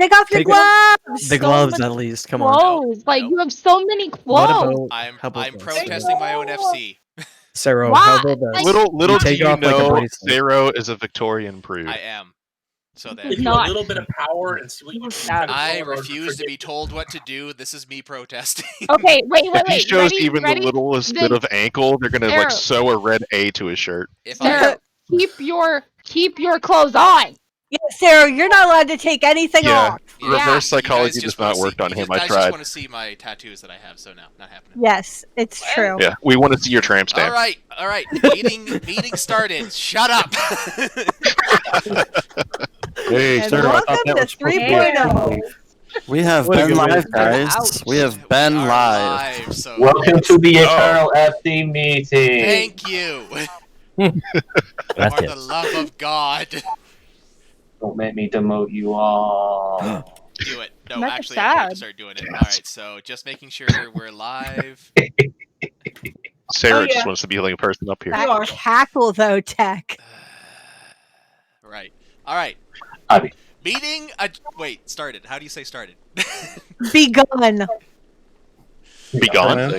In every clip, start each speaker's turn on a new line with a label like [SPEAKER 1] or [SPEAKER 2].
[SPEAKER 1] Take off your
[SPEAKER 2] Take
[SPEAKER 1] gloves!
[SPEAKER 2] The
[SPEAKER 3] So
[SPEAKER 2] gloves,
[SPEAKER 3] much
[SPEAKER 2] at least. Come on.
[SPEAKER 3] clothes. Like,
[SPEAKER 4] Nope.
[SPEAKER 3] you have so many
[SPEAKER 2] What
[SPEAKER 3] clothes.
[SPEAKER 2] about... How about
[SPEAKER 4] I'm
[SPEAKER 2] this?
[SPEAKER 4] protesting my own FC.
[SPEAKER 2] Sarah,
[SPEAKER 3] Why?
[SPEAKER 2] how about this?
[SPEAKER 5] Little
[SPEAKER 2] take
[SPEAKER 5] do you
[SPEAKER 2] off like a
[SPEAKER 5] know,
[SPEAKER 2] bracelet.
[SPEAKER 5] Zero is a Victorian prude.
[SPEAKER 4] I am. So
[SPEAKER 3] This
[SPEAKER 4] then,
[SPEAKER 3] is
[SPEAKER 6] Give you
[SPEAKER 3] not-
[SPEAKER 6] a little bit of power and see what you can
[SPEAKER 3] Sad.
[SPEAKER 6] kind of
[SPEAKER 4] I
[SPEAKER 6] do in order
[SPEAKER 4] refuse to
[SPEAKER 6] forget
[SPEAKER 4] be told what to do. This is me protesting.
[SPEAKER 3] Okay, wait.
[SPEAKER 5] If he shows
[SPEAKER 3] Ready?
[SPEAKER 5] even
[SPEAKER 3] Ready?
[SPEAKER 5] the littlest
[SPEAKER 3] Then-
[SPEAKER 5] bit of ankle, they're gonna
[SPEAKER 3] Sarah.
[SPEAKER 5] like sew a red A to his shirt.
[SPEAKER 4] If
[SPEAKER 3] Sarah, keep your clothes on.
[SPEAKER 1] Yeah, Sarah, you're not allowed to take anything
[SPEAKER 5] Yeah.
[SPEAKER 1] off.
[SPEAKER 5] Reverse
[SPEAKER 4] You
[SPEAKER 5] psychology
[SPEAKER 4] guys
[SPEAKER 5] does
[SPEAKER 4] just wanna
[SPEAKER 5] not work on
[SPEAKER 4] you
[SPEAKER 5] him.
[SPEAKER 4] guys
[SPEAKER 5] I
[SPEAKER 4] just
[SPEAKER 5] tried.
[SPEAKER 4] want to see my tattoos that I have, so no, not happening.
[SPEAKER 1] Yes, it's true.
[SPEAKER 5] Yeah, we want to see your tramp stamp.
[SPEAKER 4] All right. Meeting started. Shut up.
[SPEAKER 2] Hey,
[SPEAKER 1] And
[SPEAKER 2] Sarah, I
[SPEAKER 1] welcome
[SPEAKER 2] thought that
[SPEAKER 1] to
[SPEAKER 2] was supposed to be
[SPEAKER 1] 3.0.
[SPEAKER 7] We have
[SPEAKER 2] What a
[SPEAKER 7] been
[SPEAKER 2] good way to
[SPEAKER 7] live,
[SPEAKER 2] start.
[SPEAKER 7] guys. We have
[SPEAKER 4] We
[SPEAKER 7] been
[SPEAKER 4] are
[SPEAKER 7] live.
[SPEAKER 4] so
[SPEAKER 8] Welcome to the
[SPEAKER 5] Oh.
[SPEAKER 8] Eternal FC meeting.
[SPEAKER 4] Thank you.
[SPEAKER 2] That's
[SPEAKER 4] For
[SPEAKER 2] it.
[SPEAKER 4] the love of God.
[SPEAKER 8] Don't make me demote you all.
[SPEAKER 4] Do it. No,
[SPEAKER 3] That's
[SPEAKER 4] actually, I'm going to
[SPEAKER 3] sad.
[SPEAKER 4] start doing it. All right, so just making sure we're live.
[SPEAKER 5] Sarah
[SPEAKER 1] Oh, yeah.
[SPEAKER 5] just wants to be like a person up here.
[SPEAKER 1] That cackle, though, Tech.
[SPEAKER 4] Right. All right.
[SPEAKER 8] Abby.
[SPEAKER 4] Meeting. Wait. Started. How do you say started?
[SPEAKER 1] Begun.
[SPEAKER 5] Be gone.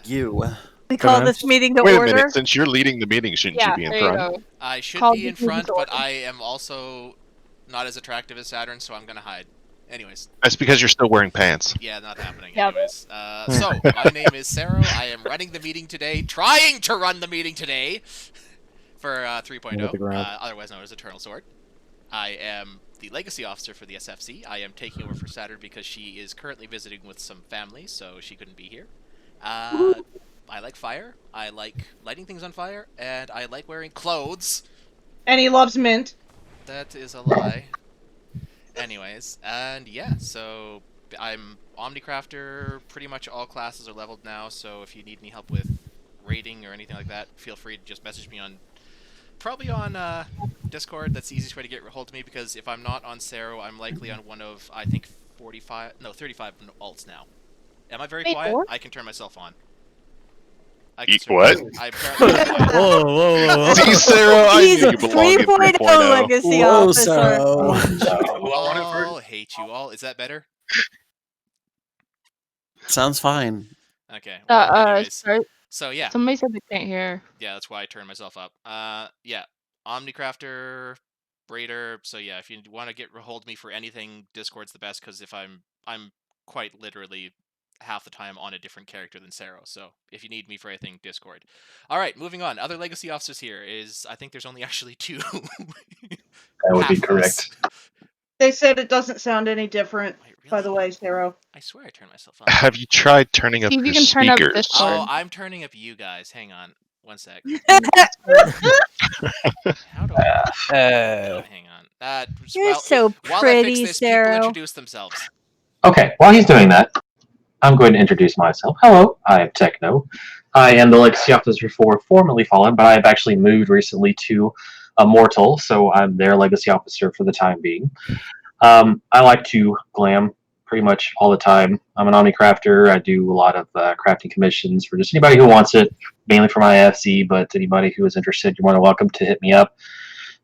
[SPEAKER 7] You.
[SPEAKER 1] We call
[SPEAKER 2] Come on.
[SPEAKER 1] this meeting to
[SPEAKER 5] Wait a
[SPEAKER 1] order.
[SPEAKER 5] minute. Since you're leading the meeting, shouldn't
[SPEAKER 3] Yeah,
[SPEAKER 5] you be in
[SPEAKER 3] there you
[SPEAKER 5] front?
[SPEAKER 3] go.
[SPEAKER 4] I should
[SPEAKER 3] Call
[SPEAKER 4] be in
[SPEAKER 3] this meeting
[SPEAKER 4] front,
[SPEAKER 3] to
[SPEAKER 4] but
[SPEAKER 3] order.
[SPEAKER 4] I am also not as attractive as Saturn, so I'm gonna hide. Anyways,
[SPEAKER 5] That's because you're still wearing pants.
[SPEAKER 4] yeah, not happening.
[SPEAKER 3] Yep.
[SPEAKER 4] Anyways, so my name is Sarah. I am running the meeting today, trying to run the meeting today for 3.0,
[SPEAKER 2] With the ground.
[SPEAKER 4] otherwise known as Eternal Sword. I am the Legacy Officer for the SFC. I am taking over for Saturn because she is currently visiting with some family, so she couldn't be here. I like fire. I like lighting things on fire, and I like wearing clothes.
[SPEAKER 9] And he loves mint.
[SPEAKER 4] That is a lie. Anyways, and yeah, so I'm Omnicrafter. Pretty much all classes are leveled now, so if you need any help with raiding or anything like that, feel free to just message me on, probably on Discord. That's the easiest way to get a hold of me, because if I'm not on Sero, I'm likely on one of, I think, 35 alts now. Am I very
[SPEAKER 3] Wait,
[SPEAKER 4] quiet?
[SPEAKER 3] what?
[SPEAKER 4] I can turn myself on. I
[SPEAKER 5] Eat
[SPEAKER 4] can
[SPEAKER 5] what?
[SPEAKER 4] I'm apparently quiet.
[SPEAKER 2] Whoa.
[SPEAKER 5] See, Sarah, I
[SPEAKER 1] He's
[SPEAKER 5] knew
[SPEAKER 1] a
[SPEAKER 5] you belonged in
[SPEAKER 1] 3.0
[SPEAKER 5] 3.0.
[SPEAKER 1] legacy
[SPEAKER 2] Whoa,
[SPEAKER 1] officer.
[SPEAKER 2] so...
[SPEAKER 4] Hate you
[SPEAKER 6] I want it
[SPEAKER 4] all.
[SPEAKER 6] first.
[SPEAKER 4] Hate you all. Is that better?
[SPEAKER 7] Sounds fine.
[SPEAKER 4] Okay. Well, anyways.
[SPEAKER 3] Start.
[SPEAKER 4] So yeah.
[SPEAKER 3] Somebody said they can't hear.
[SPEAKER 4] Yeah, that's why I turned myself up. Yeah, Omnicrafter, Braider. So yeah, if you want to get a hold of me for anything, Discord's the best, because if I'm quite literally half the time on a different character than Sero. So if you need me for anything, Discord. All right, moving on. Other legacy officers here is, I think there's only actually 2.
[SPEAKER 8] That would be
[SPEAKER 4] Half of us.
[SPEAKER 8] correct.
[SPEAKER 9] They said it doesn't sound any different,
[SPEAKER 4] Wait, really?
[SPEAKER 9] by the way, Zero.
[SPEAKER 4] I swear I turned myself on.
[SPEAKER 5] Have you tried turning up
[SPEAKER 3] See if
[SPEAKER 5] your
[SPEAKER 3] you can turn up
[SPEAKER 5] speakers?
[SPEAKER 3] Discord.
[SPEAKER 4] Oh, I'm turning up you guys. Hang on. One sec. How do I... hang on.
[SPEAKER 1] You're so
[SPEAKER 4] while I
[SPEAKER 1] pretty,
[SPEAKER 4] fix this, people
[SPEAKER 1] Sarah.
[SPEAKER 4] introduce themselves.
[SPEAKER 8] Okay, while he's doing that, I'm going to introduce myself. Hello, I am Techno. I am the Legacy Officer for formerly Fallen, but I have actually moved recently to Immortal, so I'm their Legacy Officer for the time being. I like to glam pretty much all the time. I'm an Omnicrafter. I do a lot of crafting commissions for just anybody who wants it, mainly for my FC, but anybody who is interested, you're more than welcome to hit me up.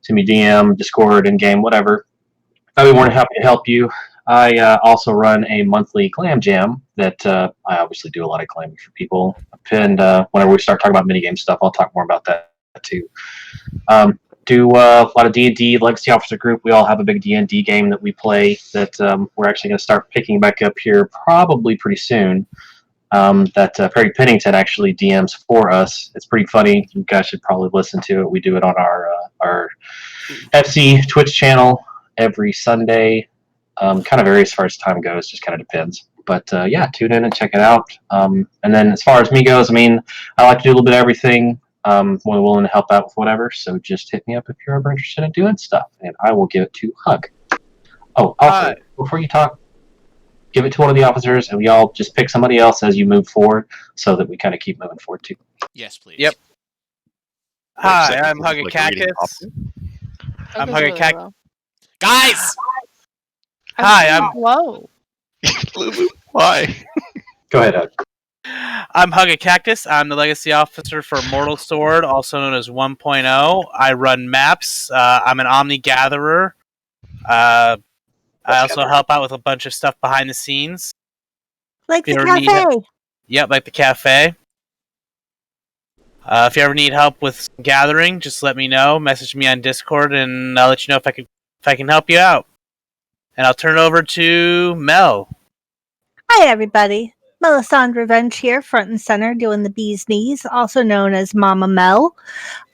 [SPEAKER 8] Send me DM, Discord, in-game, whatever. I'd be more than happy to help you. I also run a monthly glam jam that I obviously do a lot of glamming for people. And whenever we start talking about minigame stuff, I'll talk more about that too. Do a lot of D&D, Legacy Officer Group. We all have a big D&D game that we play that we're actually going to start picking back up here probably pretty soon. That Perry Pennington actually DMs for us. It's pretty funny. You guys should probably listen to it. We do it on our FC Twitch channel every Sunday. Kind of varies as far as time goes. Just kind of depends. But yeah, tune in and check it out. And then as far as me goes, I mean, I like to do a little bit of everything. More than willing to help out with whatever. So just hit me up if you're ever interested in doing stuff, and I will give it to Hug. Oh, also, before you talk, give it to one of the officers, and we all just pick somebody else as you move forward, so that we kind of keep moving forward too.
[SPEAKER 4] Yes, please.
[SPEAKER 10] Yep. Hi, I'm Huggy Cactus. I'm Huggy Cactus.
[SPEAKER 4] Guys!
[SPEAKER 10] Hi, I'm
[SPEAKER 3] Hello.
[SPEAKER 5] Why?
[SPEAKER 8] Go ahead, Hug.
[SPEAKER 10] I'm Huggy Cactus. I'm the Legacy Officer for Mortal Sword, also known as 1.0. I run maps. I'm an Omni Gatherer. I also help out with a bunch of stuff behind the scenes.
[SPEAKER 1] Like the
[SPEAKER 10] You ever need
[SPEAKER 1] cafe.
[SPEAKER 10] Yep, like the cafe. If you ever need help with gathering, just let me know. Message me on Discord, and I'll let you know if I can help you out. And I'll turn it over to Mel.
[SPEAKER 1] Hi, everybody. Melisandre Revenge here, front and center, doing the bee's knees, also known as Mama Mel.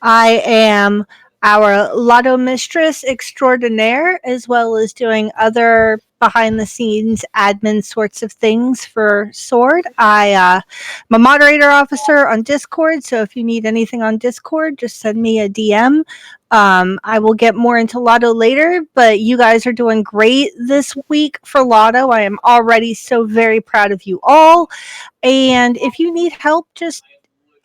[SPEAKER 1] I am our lotto mistress extraordinaire, as well as doing other behind-the-scenes admin sorts of things for Sword. I'm a moderator officer on Discord, so if you need anything on Discord, just send me a DM. I will get more into Lotto later, but you guys are doing great this week for Lotto. I am already so very proud of you all. And if you need help, just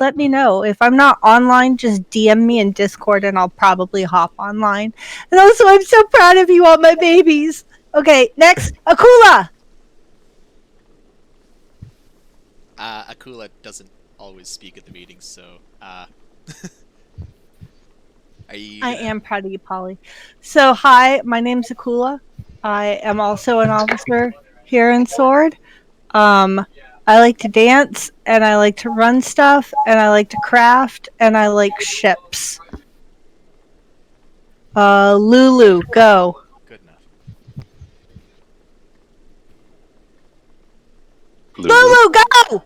[SPEAKER 1] let me know. If I'm not online, just DM me in Discord and I'll probably hop online. And also, I'm so proud of you all, my babies. Okay, next, Akula.
[SPEAKER 4] Akula doesn't always speak at the meetings, so
[SPEAKER 1] I am proud of you, Polly. So, hi, my name's Akula. I am also an officer here in Sword. I like to dance, and I like to run stuff, and I like to craft, and I like ships. Lulu, go.
[SPEAKER 4] Good enough.
[SPEAKER 1] Lulu, go!
[SPEAKER 8] Oh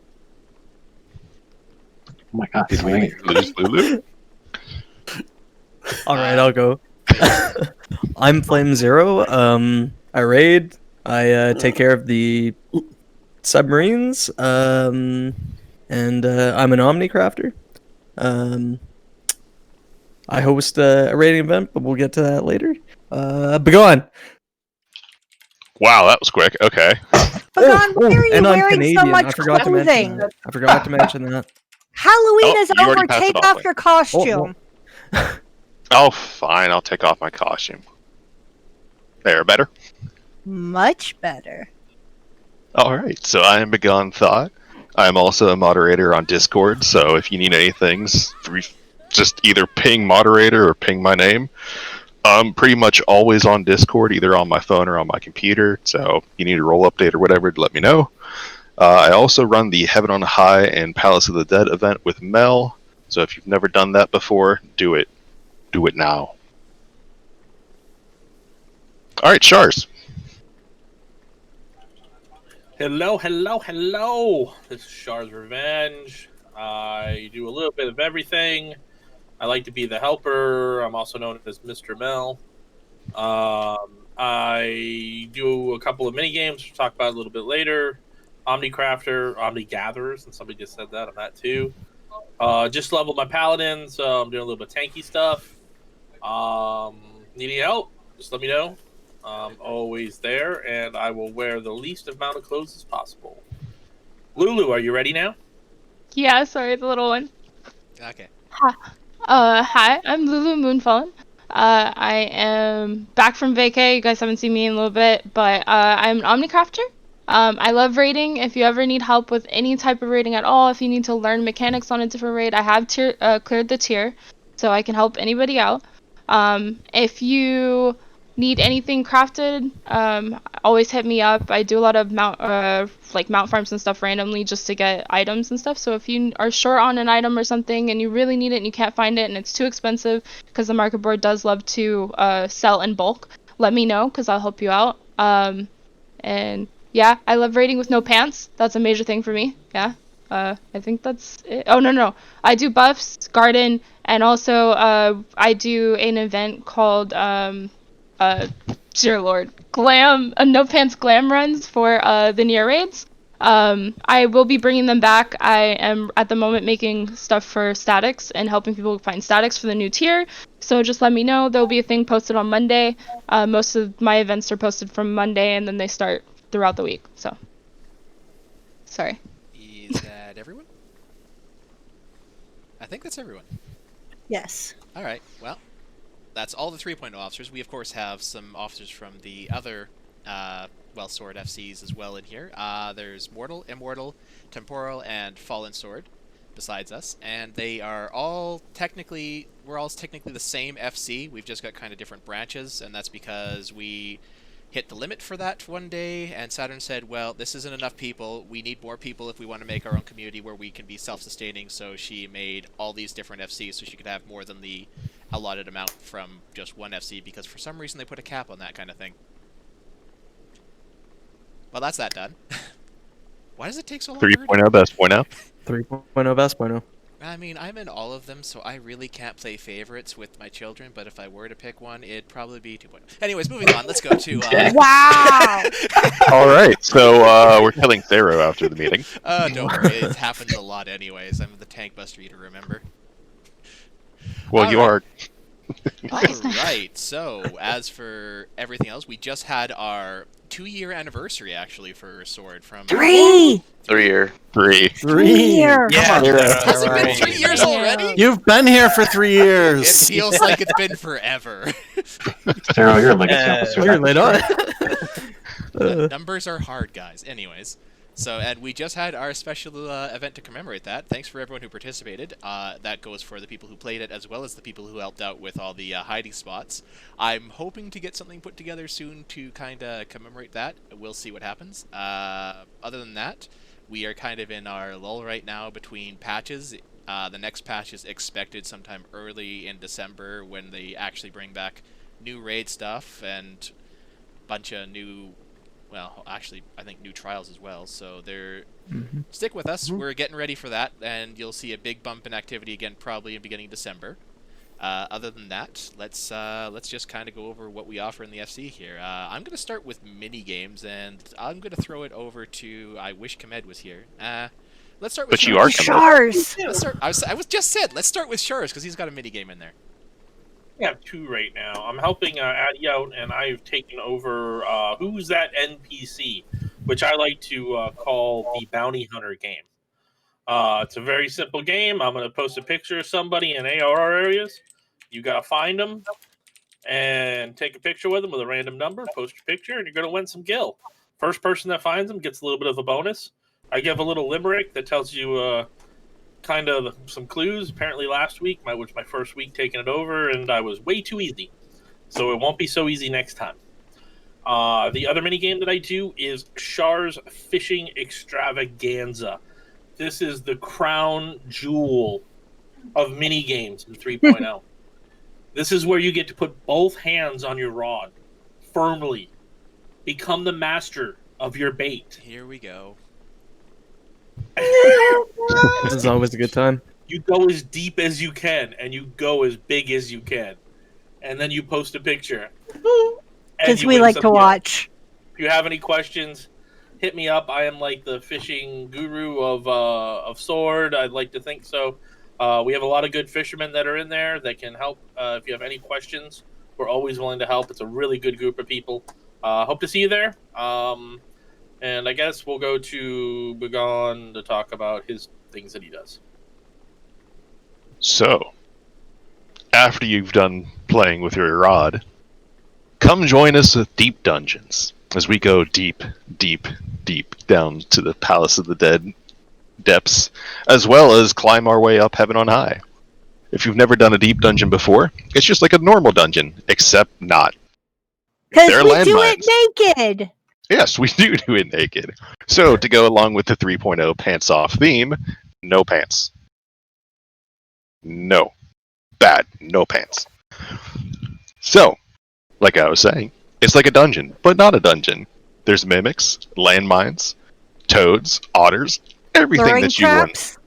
[SPEAKER 8] my god, he's waiting.
[SPEAKER 5] Lulu?
[SPEAKER 2] All right, I'll go. I'm Flame Zero. I raid. I take care of the submarines. And I'm an Omnicrafter. I host a raiding event, but we'll get to that later. Begone.
[SPEAKER 5] Wow, that was quick. Okay.
[SPEAKER 1] Bagan, why are you
[SPEAKER 2] and I'm
[SPEAKER 1] wearing
[SPEAKER 2] Canadian.
[SPEAKER 1] so much
[SPEAKER 2] I forgot to mention
[SPEAKER 1] clothing?
[SPEAKER 2] that. I forgot to mention that.
[SPEAKER 1] Halloween
[SPEAKER 5] Oh,
[SPEAKER 1] is
[SPEAKER 5] you already
[SPEAKER 1] over.
[SPEAKER 5] passed
[SPEAKER 1] Take
[SPEAKER 5] it off,
[SPEAKER 1] off your costume.
[SPEAKER 5] Oh, fine. I'll take off my costume. There, better?
[SPEAKER 1] Much better.
[SPEAKER 5] Alright, so I am Begone Thought. I am also a moderator on Discord, so if you need anything, just either ping moderator or ping my name. I'm pretty much always on Discord, either on my phone or on my computer, so if you need a role update or whatever, let me know. I also run the Heaven on High and Palace of the Dead event with Mel, so if you've never done that before, do it. Do it now. Alright, Shars.
[SPEAKER 6] Hello, hello, hello. This is Shars Revenge. I do a little bit of everything. I like to be the helper. I'm also known as Mr. Mel. I do a couple of mini games. We'll talk about a little bit later. Omnicrafter, Omnigatherers, and somebody just said that. I'm that too. Just leveled my paladin, so I'm doing a little bit of tanky stuff. Need any help? Just let me know. I'm always there, and I will wear the least amount of clothes as possible. Lulu, are you ready now?
[SPEAKER 3] Yeah, sorry, the little one.
[SPEAKER 4] Okay.
[SPEAKER 3] Hi, I'm Lulu Moonfallen. I am back from vacay. You guys haven't seen me in a little bit, but I'm an Omnicrafter. I love raiding. If you ever need help with any type of raiding at all, if you need to learn mechanics on a different raid, I have cleared the tier, so I can help anybody out. If you need anything crafted, always hit me up. I do a lot of mount farms and stuff randomly just to get items and stuff. So if you are short on an item or something and you really need it and you can't find it and it's too expensive, because the market board does love to sell in bulk, let me know because I'll help you out. And yeah, I love raiding with no pants. That's a major thing for me. Yeah. I think that's it. Oh, no. I do buffs, garden, and also I do an event called dear lord, glam, no pants glam runs for the near raids. I will be bringing them back. I am at the moment making stuff for statics and helping people find statics for the new tier. So just let me know. There'll be a thing posted on Monday. Most of my events are posted from Monday and then they start throughout the week. So, sorry.
[SPEAKER 4] Is that everyone? I think that's everyone.
[SPEAKER 1] Yes.
[SPEAKER 4] Alright, well, that's all the 3.0 officers. We, of course, have some officers from the other, Sword FCs as well in here. There's Mortal, Immortal, Temporal, and Fallen Sword besides us. And they are all technically, we're all technically the same FC. We've just got kind of different branches, and that's because we hit the limit for that one day, and Saturn said, well, this isn't enough people. We need more people if we want to make our own community where we can be self-sustaining, so she made all these different FCs so she could have more than the allotted amount from just one FC, because for some reason they put a cap on that kind of thing. Well, that's that done. Why does it take so long?
[SPEAKER 5] 3.0 best point out.
[SPEAKER 2] 3.0 best point.
[SPEAKER 4] I mean, I'm in all of them, so I really can't play favorites with my children, but if I were to pick one, it'd probably be 2.0. Anyways, moving on, let's go to...
[SPEAKER 1] Wow!
[SPEAKER 5] All right, so we're killing Thero after the meeting.
[SPEAKER 4] Don't worry, it happens a lot anyways. I'm the tank buster you to remember.
[SPEAKER 5] Well, you are.
[SPEAKER 4] Alright, so as for everything else, we just had our 2-year anniversary, actually, for Sword from...
[SPEAKER 1] 3!
[SPEAKER 7] 3 year.
[SPEAKER 5] 3.
[SPEAKER 1] 3 years!
[SPEAKER 10] Yeah,
[SPEAKER 4] Has it been 3 years already?
[SPEAKER 7] You've been here for 3
[SPEAKER 4] It
[SPEAKER 7] years.
[SPEAKER 4] feels like it's been forever.
[SPEAKER 8] Thero, you're a legacy officer.
[SPEAKER 2] You're late on.
[SPEAKER 4] Numbers are hard, guys. Anyways, so, and we just had our special event to commemorate that. Thanks for everyone who participated. That goes for the people who played it, as well as the people who helped out with all the hiding spots. I'm hoping to get something put together soon to kind of commemorate that. We'll see what happens. Other than that, we are kind of in our lull right now between patches. The next patch is expected sometime early in December, when they actually bring back new raid stuff and a bunch of new... Well, actually, I think new trials as well. So stick with us. We're getting ready for that, and you'll see a big bump in activity again, probably in beginning December. Other than that, let's just kind of go over what we offer in the FC here. I'm going to start with mini games, and I'm going to throw it over to... I wish Kamed was here. Let's start with.
[SPEAKER 5] But you are
[SPEAKER 1] Shars!
[SPEAKER 4] Let's start. I was just said. Let's start with Shars because he's got a mini game in there.
[SPEAKER 6] I have 2 right now. I'm helping Addy out, and I've taken over Who's That NPC, which I like to call the Bounty Hunter game. It's a very simple game. I'm going to post a picture of somebody in ARR areas. You got to find them and take a picture with them with a random number, post your picture, and you're going to win some gil. First person that finds them gets a little bit of a bonus. I give a little limerick that tells you... kind of some clues. Apparently last week was my first week taking it over, and I was way too easy. So it won't be so easy next time. The other mini game that I do is Shars Fishing Extravaganza. This is the crown jewel of mini games in 3.0. This is where you get to put both hands on your rod firmly. Become the master of your bait.
[SPEAKER 4] Here we go.
[SPEAKER 2] This is always a good time.
[SPEAKER 6] You go as deep as you can, and you go as big as you can, and then you post a picture.
[SPEAKER 1] Because we like to watch.
[SPEAKER 6] If you have any questions, hit me up. I am like the fishing guru of Sword. I'd like to think so. We have a lot of good fishermen that are in there that can help. If you have any questions, we're always willing to help. It's a really good group of people. Hope to see you there. And I guess we'll go to Begon to talk about his things that he does.
[SPEAKER 5] So, after you've done playing with your rod, come join us with Deep Dungeons as we go deep, deep, deep down to the Palace of the Dead depths, as well as climb our way up heaven on high. If you've never done a deep dungeon before, it's just like a normal dungeon, except not.
[SPEAKER 1] Because
[SPEAKER 5] There are
[SPEAKER 1] we do
[SPEAKER 5] landmines.
[SPEAKER 1] it naked!
[SPEAKER 5] Yes, we do it naked. So, to go along with the 3.0 pants off theme, no pants. No. Bad. No pants. So, like I was saying, it's like a dungeon, but not a dungeon. There's mimics, landmines, toads, otters, everything
[SPEAKER 1] Luring
[SPEAKER 5] that you want.
[SPEAKER 1] traps?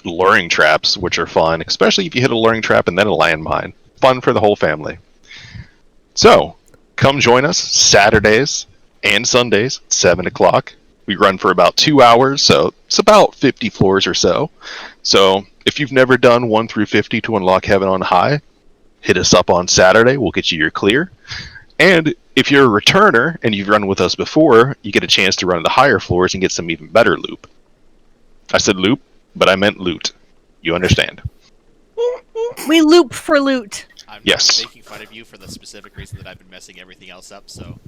[SPEAKER 5] Luring traps, which are fun, especially if you hit a luring trap and then a landmine. Fun for the whole family. So, come join us Saturdays and Sundays at 7 o'clock. We run for about 2 hours, so it's about 50 floors or so. So if you've never done 1 through 50 to unlock Heaven on High, hit us up on Saturday. We'll get you your clear. And if you're a returner and you've run with us before, you get a chance to run the higher floors and get some even better loot. I said loot, but I meant loot. You understand?
[SPEAKER 1] We loop for loot.
[SPEAKER 4] I'm
[SPEAKER 5] Yes.
[SPEAKER 4] not making fun of you for the specific reason that I've been messing everything else up, so...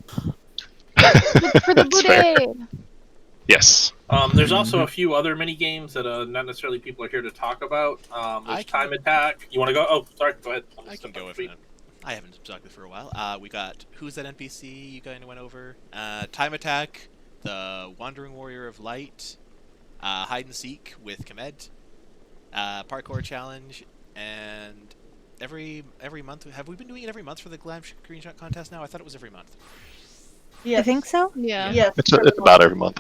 [SPEAKER 3] For the
[SPEAKER 5] That's fair.
[SPEAKER 3] booty.
[SPEAKER 5] Yes.
[SPEAKER 6] There's also a few other mini games that not necessarily people are here to talk about.
[SPEAKER 4] I
[SPEAKER 6] There's
[SPEAKER 4] can-
[SPEAKER 6] Time Attack. You want to go? Oh, sorry. Go ahead.
[SPEAKER 4] I can go with it. I haven't talked for a while. We got Who's That NPC you kind of went over. Time Attack, the Wandering Warrior of Light, Hide and Seek with Kemed, Parkour Challenge, and every month. Have we been doing it every month for the Glam Screenshot Contest now? I thought it was every month.
[SPEAKER 9] Yes.
[SPEAKER 1] I think so.
[SPEAKER 3] Yeah.
[SPEAKER 9] Yes.
[SPEAKER 5] It's about every month.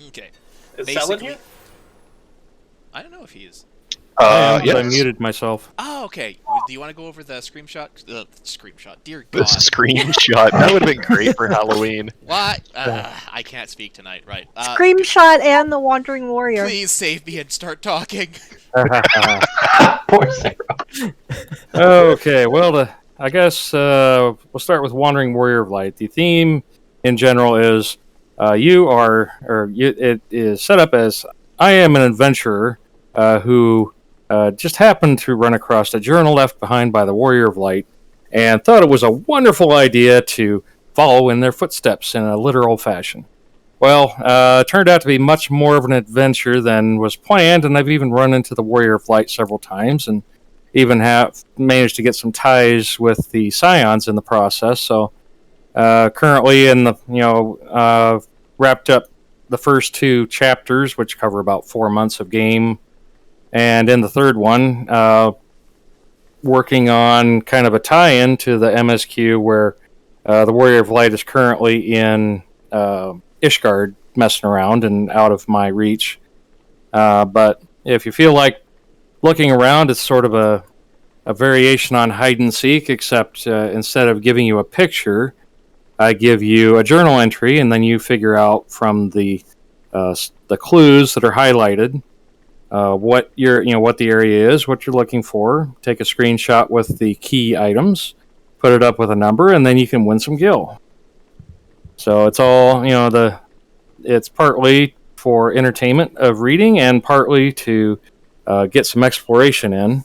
[SPEAKER 4] Okay.
[SPEAKER 6] Is Selen here?
[SPEAKER 4] I don't know if he is.
[SPEAKER 11] I
[SPEAKER 5] Yes.
[SPEAKER 11] muted myself.
[SPEAKER 4] Oh, okay. Do you want to go over the screenshot? Screenshot. Dear
[SPEAKER 5] The
[SPEAKER 4] God.
[SPEAKER 5] screenshot. That would have been great for Halloween.
[SPEAKER 4] What? I can't speak tonight. Right.
[SPEAKER 1] Screamshot and the Wandering Warrior.
[SPEAKER 4] Please save me and start talking.
[SPEAKER 8] Poor Zero.
[SPEAKER 11] Okay, well, I guess we'll start with Wandering Warrior of Light. The theme in general is it is set up as I am an adventurer who just happened to run across a journal left behind by the Warrior of Light and thought it was a wonderful idea to follow in their footsteps in a literal fashion. Well, it turned out to be much more of an adventure than was planned, and I've even run into the Warrior of Light several times, and even have managed to get some ties with the Scions in the process. So currently in the wrapped up the first 2 chapters, which cover about 4 months of game, and in the third one, working on kind of a tie-in to the MSQ where the Warrior of Light is currently in Ishgard, messing around and out of my reach. But if you feel like looking around, it's sort of a variation on hide and seek, except instead of giving you a picture, I give you a journal entry, and then you figure out from the clues that are highlighted what the area is, what you're looking for. Take a screenshot with the key items, put it up with a number, and then you can win some gil. So it's all it's partly for entertainment of reading and partly to get some exploration in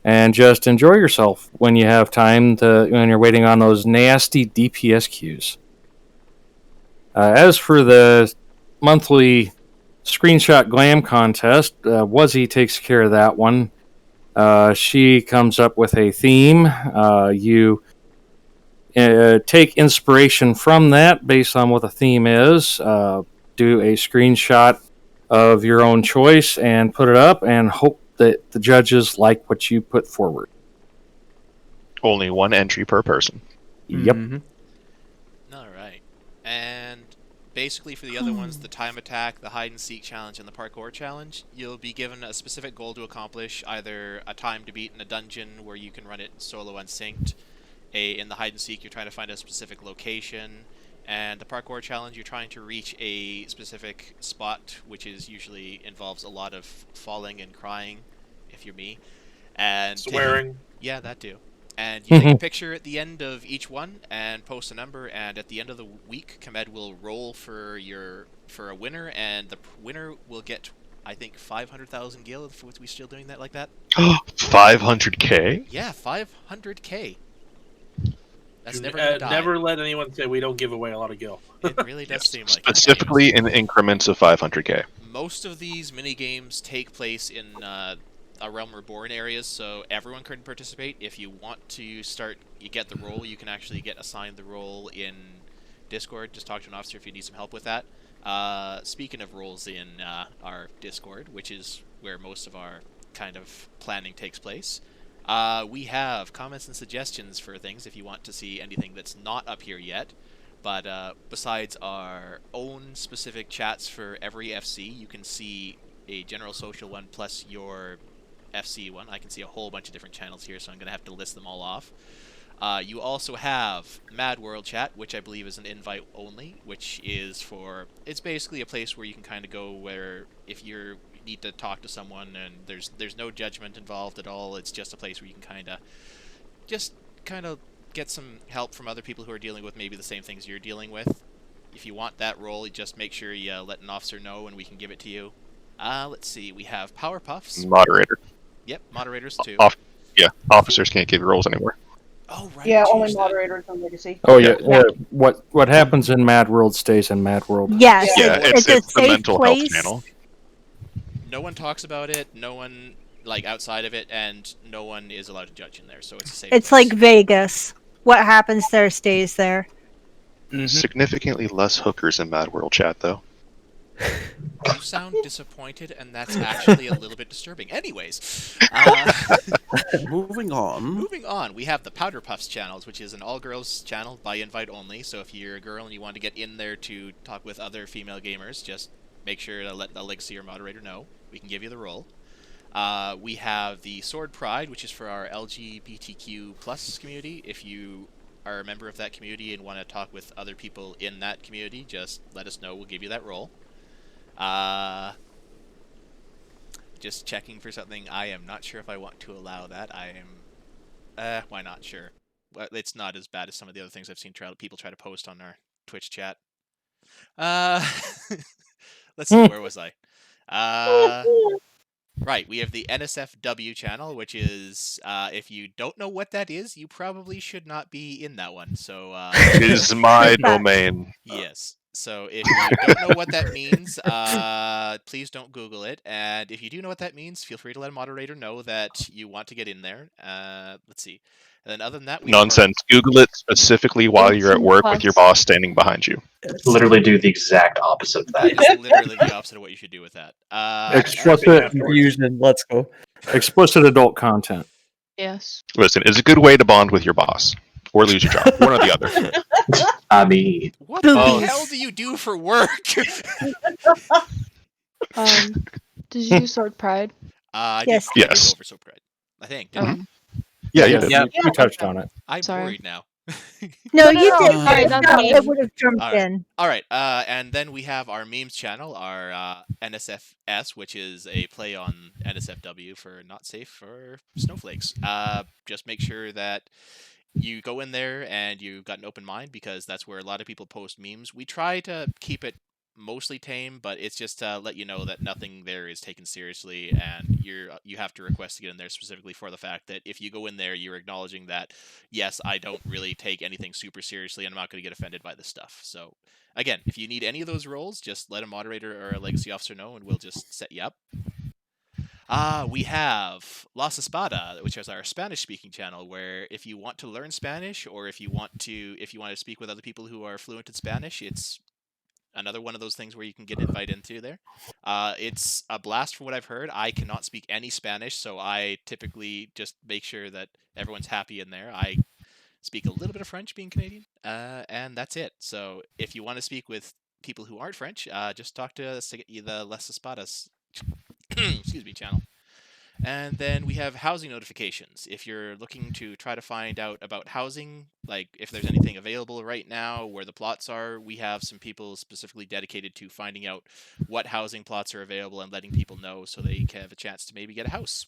[SPEAKER 11] and just enjoy yourself when you have time when you're waiting on those nasty DPS queues. As for the monthly screenshot glam contest, Wuzzy takes care of that one. She comes up with a theme. You take inspiration from that based on what the theme is. Do a screenshot of your own choice and put it up and hope that the judges like what you put forward.
[SPEAKER 5] Only 1 entry per person.
[SPEAKER 11] Yep.
[SPEAKER 4] All right. And basically for the other ones, the Time Attack, the Hide and Seek Challenge, and the Parkour Challenge, you'll be given a specific goal to accomplish, either a time to beat in a dungeon where you can run it solo unsynced. In the Hide and Seek, you're trying to find a specific location. And the Parkour Challenge, you're trying to reach a specific spot, which usually involves a lot of falling and crying, if you're me. And
[SPEAKER 6] Swearing.
[SPEAKER 4] Yeah, that too. And you take a picture at the end of each one and post a number, and at the end of the week, Kemed will roll for a winner, and the winner will get, I think, 500,000 gil. If we still doing that like that?
[SPEAKER 5] 500k?
[SPEAKER 4] Yeah, 500k. That's never gonna die.
[SPEAKER 6] Never let anyone say we don't give away a lot of gil.
[SPEAKER 4] It really does seem like
[SPEAKER 5] Specifically in increments of 500k.
[SPEAKER 4] Most of these mini games take place in a Realm Reborn areas, so everyone can participate. If you want to you get the role, you can actually get assigned the role in Discord. Just talk to an officer if you need some help with that. Speaking of roles in our Discord, which is where most of our kind of planning takes place, we have comments and suggestions for things if you want to see anything that's not up here yet. But besides our own specific chats for every FC, you can see a general social one plus your FC one. I can see a whole bunch of different channels here, so I'm going to have to list them all off. You also have Mad World Chat, which I believe is an invite only, which is it's basically a place where you can kind of go where if you need to talk to someone and there's no judgment involved at all. It's just a place where you can kind of get some help from other people who are dealing with maybe the same things you're dealing with. If you want that role, you just make sure you let an officer know and we can give it to you. Let's see, we have Power Puffs.
[SPEAKER 5] Moderator.
[SPEAKER 4] Yep, moderators too.
[SPEAKER 5] Officers can't give roles anymore.
[SPEAKER 4] Oh, right.
[SPEAKER 9] Yeah, only moderators on Legacy.
[SPEAKER 11] Oh yeah. What happens in Mad World stays in Mad World.
[SPEAKER 1] Yes,
[SPEAKER 5] Yeah, it's
[SPEAKER 1] a
[SPEAKER 5] the
[SPEAKER 1] safe
[SPEAKER 5] mental
[SPEAKER 1] place.
[SPEAKER 5] health channel.
[SPEAKER 4] No one talks about it. No one like outside of it, and no one is allowed to judge in there, so it's a safe
[SPEAKER 1] It's
[SPEAKER 4] place.
[SPEAKER 1] like Vegas. What happens there stays there.
[SPEAKER 5] Significantly less hookers in Mad World chat, though.
[SPEAKER 4] You sound disappointed, and that's actually a little bit disturbing. Anyways,
[SPEAKER 7] Moving on.
[SPEAKER 4] moving on, we have the Powder Puffs channels, which is an all-girls channel by invite only. So if you're a girl and you want to get in there to talk with other female gamers, just make sure to let the Legacy or moderator know. We can give you the role. We have the Sword Pride, which is for our LGBTQ plus community. If you are a member of that community and want to talk with other people in that community, just let us know. We'll give you that role. Just checking for something. I am not sure if I want to allow that. I am. Why not? Sure. Well, it's not as bad as some of the other things I've seen people try to post on our Twitch chat. Let's see. Where was I? Right. We have the NSFW channel, which is if you don't know what that is, you probably should not be in that one. So.
[SPEAKER 5] It is my domain.
[SPEAKER 4] Yes. So if you don't know what that means, please don't Google it. And if you do know what that means, feel free to let a moderator know that you want to get in there. Let's see. And then other than that,
[SPEAKER 5] Nonsense. Google it specifically while you're at work with your boss standing behind you.
[SPEAKER 8] Literally do the exact opposite of that.
[SPEAKER 4] It's literally the opposite of what you should do with that.
[SPEAKER 11] Explicit,
[SPEAKER 2] Confusion. Let's go.
[SPEAKER 11] explicit adult content.
[SPEAKER 3] Yes.
[SPEAKER 5] Listen, it's a good way to bond with your boss. Or lose your job. One or the other.
[SPEAKER 8] I mean,
[SPEAKER 4] what the hell do you do for work?
[SPEAKER 3] Did you use Sword Pride?
[SPEAKER 1] Yes.
[SPEAKER 5] Yes.
[SPEAKER 4] Over Sword Pride, I think. Didn't I?
[SPEAKER 5] Yeah,
[SPEAKER 11] you
[SPEAKER 5] did.
[SPEAKER 11] did. We touched on it.
[SPEAKER 4] I'm
[SPEAKER 3] Sorry.
[SPEAKER 4] worried now.
[SPEAKER 1] No, you did.
[SPEAKER 3] Sorry, that's
[SPEAKER 1] No,
[SPEAKER 3] me.
[SPEAKER 1] it would have jumped
[SPEAKER 4] All right.
[SPEAKER 1] in.
[SPEAKER 4] All right, and then we have our memes channel, our NSFS, which is a play on NSFW for not safe for snowflakes. Just make sure that you go in there and you've got an open mind, because that's where a lot of people post memes. We try to keep it mostly tame, but it's just to let you know that nothing there is taken seriously, and you have to request to get in there specifically for the fact that if you go in there, you're acknowledging that, yes, I don't really take anything super seriously, and I'm not going to get offended by this stuff. So, again, if you need any of those roles, just let a moderator or a legacy officer know, and we'll just set you up. We have Las Espada, which is our Spanish-speaking channel, where if you want to learn Spanish, or if you want to speak with other people who are fluent in Spanish, it's another one of those things where you can get invited into there. It's a blast from what I've heard. I cannot speak any Spanish, so I typically just make sure that everyone's happy in there. I speak a little bit of French, being Canadian, and that's it. So if you want to speak with people who aren't French, just talk to the Las Espadas excuse me, channel. And then we have housing notifications. If you're looking to try to find out about housing, like if there's anything available right now, where the plots are, we have some people specifically dedicated to finding out what housing plots are available and letting people know so they can have a chance to maybe get a house.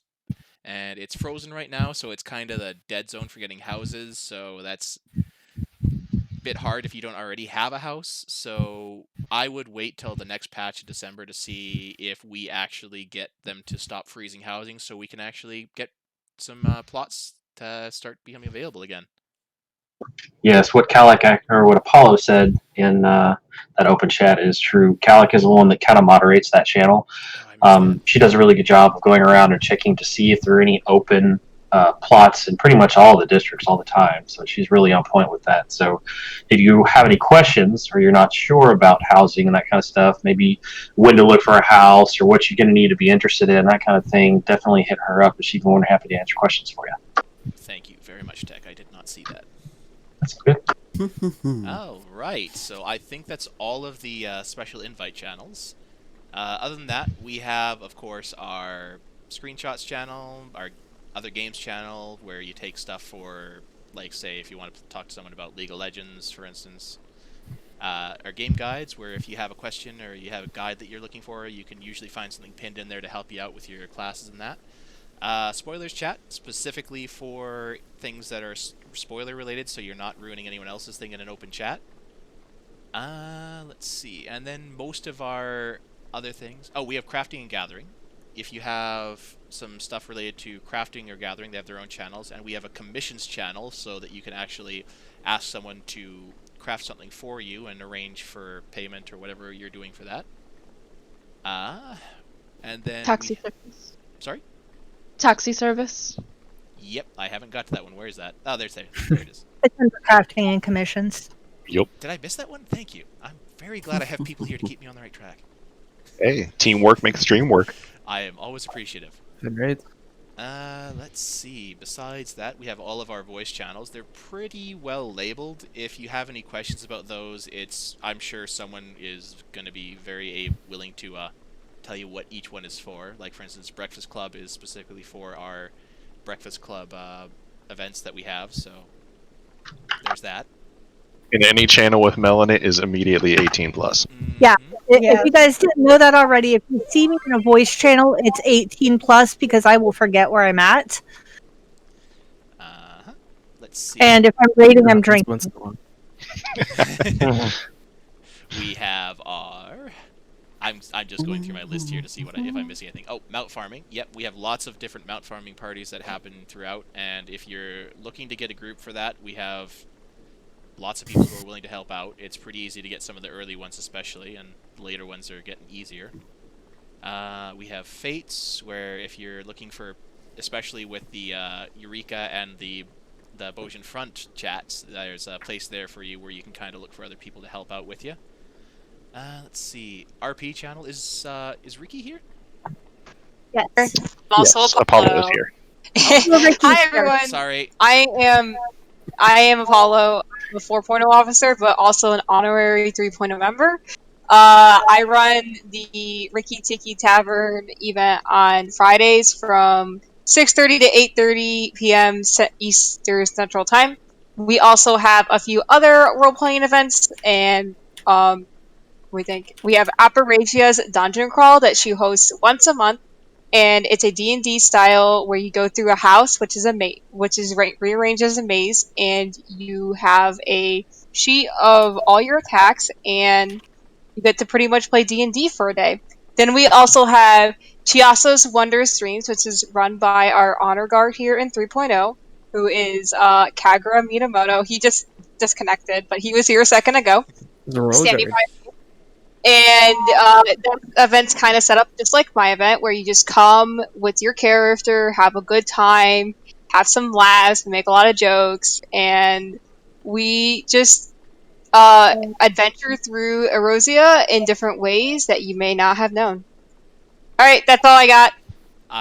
[SPEAKER 4] And it's frozen right now, so it's kind of the dead zone for getting houses, so that's bit hard if you don't already have a house. So I would wait till the next patch in December to see if we actually get them to stop freezing housing, so we can actually get some plots to start becoming available again.
[SPEAKER 8] yes, what Calic or what Apollo said in that open chat is true. Calic is the one that kind of moderates that channel. She does a really good job of going around and checking to see if there are any open plots in pretty much all the districts all the time. So she's really on point with that. So if you have any questions or you're not sure about housing and that kind of stuff, maybe when to look for a house or what you're going to need to be interested in, that kind of thing, definitely hit her up and she's more than happy to answer questions for you.
[SPEAKER 4] Thank you very much, Tech. I did not see that.
[SPEAKER 8] That's good.
[SPEAKER 4] All right. So I think that's all of the special invite channels. Other than that, we have, of course, our screenshots channel, our other games channel, where you take stuff for, like, say, if you want to talk to someone about League of Legends, for instance. Our game guides, where if you have a question or you have a guide that you're looking for, you can usually find something pinned in there to help you out with your classes and that. Spoilers chat, specifically for things that are spoiler related, so you're not ruining anyone else's thing in an open chat. Let's see. And then most of our other things. Oh, we have crafting and gathering. If you have some stuff related to crafting or gathering, they have their own channels. And we have a commissions channel, so that you can actually ask someone to craft something for you and arrange for payment or whatever you're doing for that. And then
[SPEAKER 3] Taxi fitness.
[SPEAKER 4] Sorry?
[SPEAKER 3] Taxi service.
[SPEAKER 4] Yep, I haven't got to that one. Where is that? Oh, there it is.
[SPEAKER 1] It's under crafting and commissions.
[SPEAKER 5] Yep.
[SPEAKER 4] Did I miss that one? Thank you. I'm very glad I have people here to keep me on the right track.
[SPEAKER 5] Hey, teamwork makes the dream work.
[SPEAKER 4] I am always appreciative.
[SPEAKER 2] Right.
[SPEAKER 4] Let's see. Besides that, we have all of our voice channels. They're pretty well labeled. If you have any questions about those, I'm sure someone is going to be very willing to tell you what each one is for. Like, for instance, Breakfast Club is specifically for our Breakfast Club events that we have, so there's that.
[SPEAKER 5] And any channel with Mel in it is immediately 18 plus.
[SPEAKER 1] Yeah.
[SPEAKER 4] Mhm.
[SPEAKER 1] If you guys didn't know that already, if you see me in a voice channel, it's 18 plus because I will forget where I'm at.
[SPEAKER 4] Let's see.
[SPEAKER 1] And if I'm rating, I'm drinking.
[SPEAKER 4] We have our... I'm just going through my list here to see if I'm missing anything. Oh, mount farming. Yep, we have lots of different mount farming parties that happen throughout, and if you're looking to get a group for that, we have lots of people who are willing to help out. It's pretty easy to get some of the early ones especially, and the later ones are getting easier. We have Fates, where if you're looking for, especially with the Eureka and the Bojan Front chats, there's a place there for you where you can kind of look for other people to help out with you. Let's see. RP channel, is Riki here?
[SPEAKER 1] Yes.
[SPEAKER 12] Also
[SPEAKER 5] Yes,
[SPEAKER 12] Apollo.
[SPEAKER 5] Apollo is here.
[SPEAKER 12] Hi everyone.
[SPEAKER 4] Sorry.
[SPEAKER 12] I am Apollo. I'm a 4.0 officer, but also an honorary 3.0 member. I run the Ricky Tiki Tavern event on Fridays from 6:30 to 8:30 p.m. Eastern Central Time. We also have a few other role-playing events, and we have Apparatia's Dungeon Crawl that she hosts once a month, and it's a D&D style where you go through a house, which is rearranged as a maze, and you have a sheet of all your attacks, and you get to pretty much play D&D for a day. Then we also have Chiasa's Wondrous Streams, which is run by our honor guard here in 3.0, who is Kagura Minamoto. He just disconnected, but he was here a second ago. Standing by. And that event's kind of set up just like my event, where you just come with your character, have a good time, have some laughs, make a lot of jokes, and we just adventure through Erosia in different ways that you may not have known. Alright, that's all I got.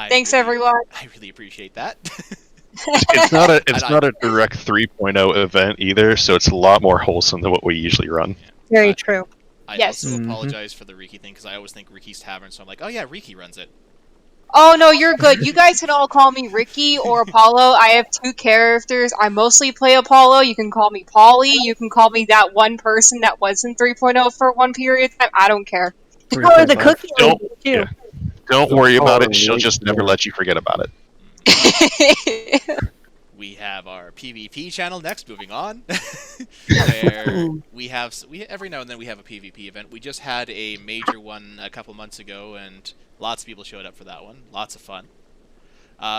[SPEAKER 12] Thanks, everyone.
[SPEAKER 4] I really appreciate that.
[SPEAKER 5] It's not a direct 3.0 event either, so it's a lot more wholesome than what we usually run.
[SPEAKER 1] Very true.
[SPEAKER 4] I
[SPEAKER 12] Yes.
[SPEAKER 4] also apologize for the Riki thing, because I always think Riki's Tavern, so I'm like, oh yeah, Riki runs it.
[SPEAKER 12] Oh no, you're good. You guys can all call me Ricky or Apollo. I have two characters. I mostly play Apollo. You can call me Polly. You can call me that one person that was in 3.0 for one period of time. I don't care.
[SPEAKER 1] Or the cookie
[SPEAKER 5] Don't-
[SPEAKER 1] lady, too.
[SPEAKER 5] Don't worry about it. She'll just never let you forget about it.
[SPEAKER 4] We have our PvP channel next, moving on. Where we every now and then we have a PvP event. We just had a major one a couple months ago, and lots of people showed up for that one. Lots of fun.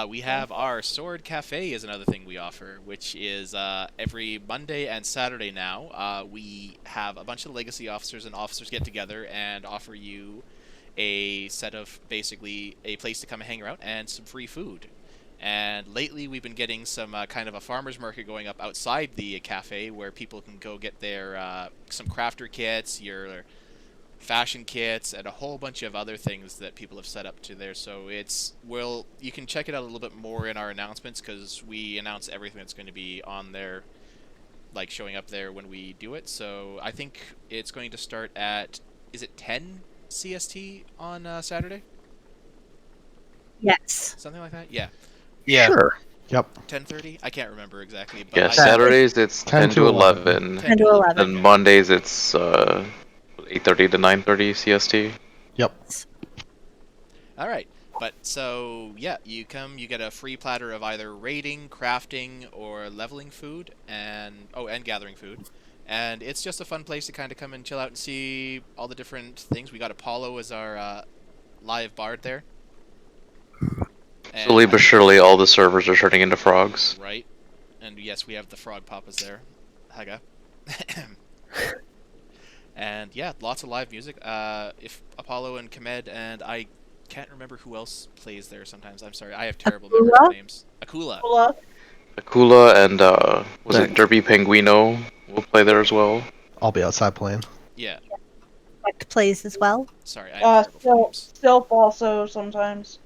[SPEAKER 4] We have our Sword Cafe is another thing we offer, which is every Monday and Saturday now. We have a bunch of legacy officers and officers get together and offer you a set of, basically, a place to come and hang around and some free food. And lately we've been getting some kind of a farmer's market going up outside the cafe where people can go get their some crafter kits, your fashion kits, and a whole bunch of other things that people have set up to there. So you can check it out a little bit more in our announcements, because we announce everything that's going to be on there, like showing up there when we do it. So I think it's going to start at, is it 10 CST on Saturday?
[SPEAKER 1] Yes.
[SPEAKER 4] Something like that? Yeah.
[SPEAKER 10] Yeah.
[SPEAKER 5] Sure.
[SPEAKER 13] Yep.
[SPEAKER 4] 10:30? I can't remember exactly. But
[SPEAKER 14] Yeah, Saturdays it's 10 to 11.
[SPEAKER 1] 10 to 11.
[SPEAKER 14] And Mondays it's 8:30 to 9:30 CST.
[SPEAKER 13] Yep.
[SPEAKER 4] All right. But so yeah, you get a free platter of either raiding, crafting, or leveling food, and gathering food. And it's just a fun place to kind of come and chill out and see all the different things. We got Apollo as our live bard there. And
[SPEAKER 14] Slowly but surely, all the servers are turning into frogs.
[SPEAKER 4] Right. And yes, we have the frog papas there. Haga. And yeah, lots of live music. If Apollo and Kamed and I can't remember who else plays there sometimes. I'm sorry, I have terrible memory for names. Akula.
[SPEAKER 14] Akula and was it Derby Penguino will play there as well.
[SPEAKER 13] I'll be outside playing.
[SPEAKER 4] Yeah.
[SPEAKER 1] Select plays as well.
[SPEAKER 4] Sorry, I have terrible for names.
[SPEAKER 9] Sylph also sometimes.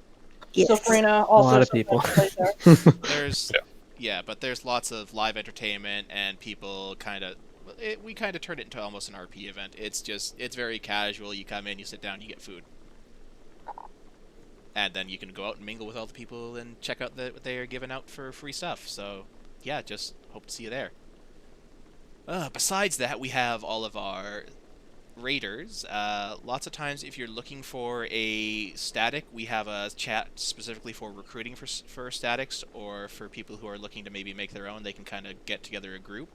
[SPEAKER 1] Yes.
[SPEAKER 9] Sylphrina also.
[SPEAKER 2] A lot of
[SPEAKER 9] sometimes
[SPEAKER 2] people.
[SPEAKER 9] plays there.
[SPEAKER 4] There's but there's lots of live entertainment and people we kind of turn it into almost an RP event. It's very casual. You come in, you sit down, you get food. And then you can go out and mingle with all the people and check out what they are giving out for free stuff. So, yeah, just hope to see you there. Besides that, we have all of our raiders. Lots of times, if you're looking for a static, we have a chat specifically for recruiting for statics, or for people who are looking to maybe make their own. They can kind of get together a group.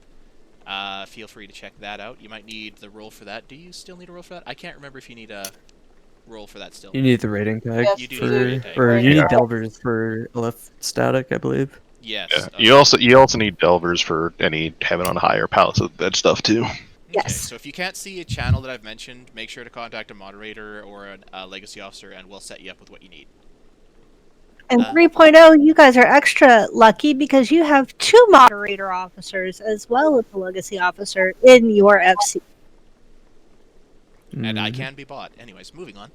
[SPEAKER 4] Feel free to check that out. You might need the roll for that. Do you still need a roll for that? I can't remember if you need a roll for that still.
[SPEAKER 2] You need the rating tag,
[SPEAKER 4] Yes, you do need the rating tag.
[SPEAKER 2] or you need Delvers for LF static, I believe.
[SPEAKER 4] Yes.
[SPEAKER 5] Yeah. You also need Delvers for any Heaven on High or Palace of Bed stuff too.
[SPEAKER 1] Yes.
[SPEAKER 4] So if you can't see a channel that I've mentioned, make sure to contact a moderator or a legacy officer, and we'll set you up with what you need.
[SPEAKER 1] And 3.0, you guys are extra lucky because you have 2 moderator officers as well as a legacy officer in your FC.
[SPEAKER 4] And I can be bought. Anyways, moving on.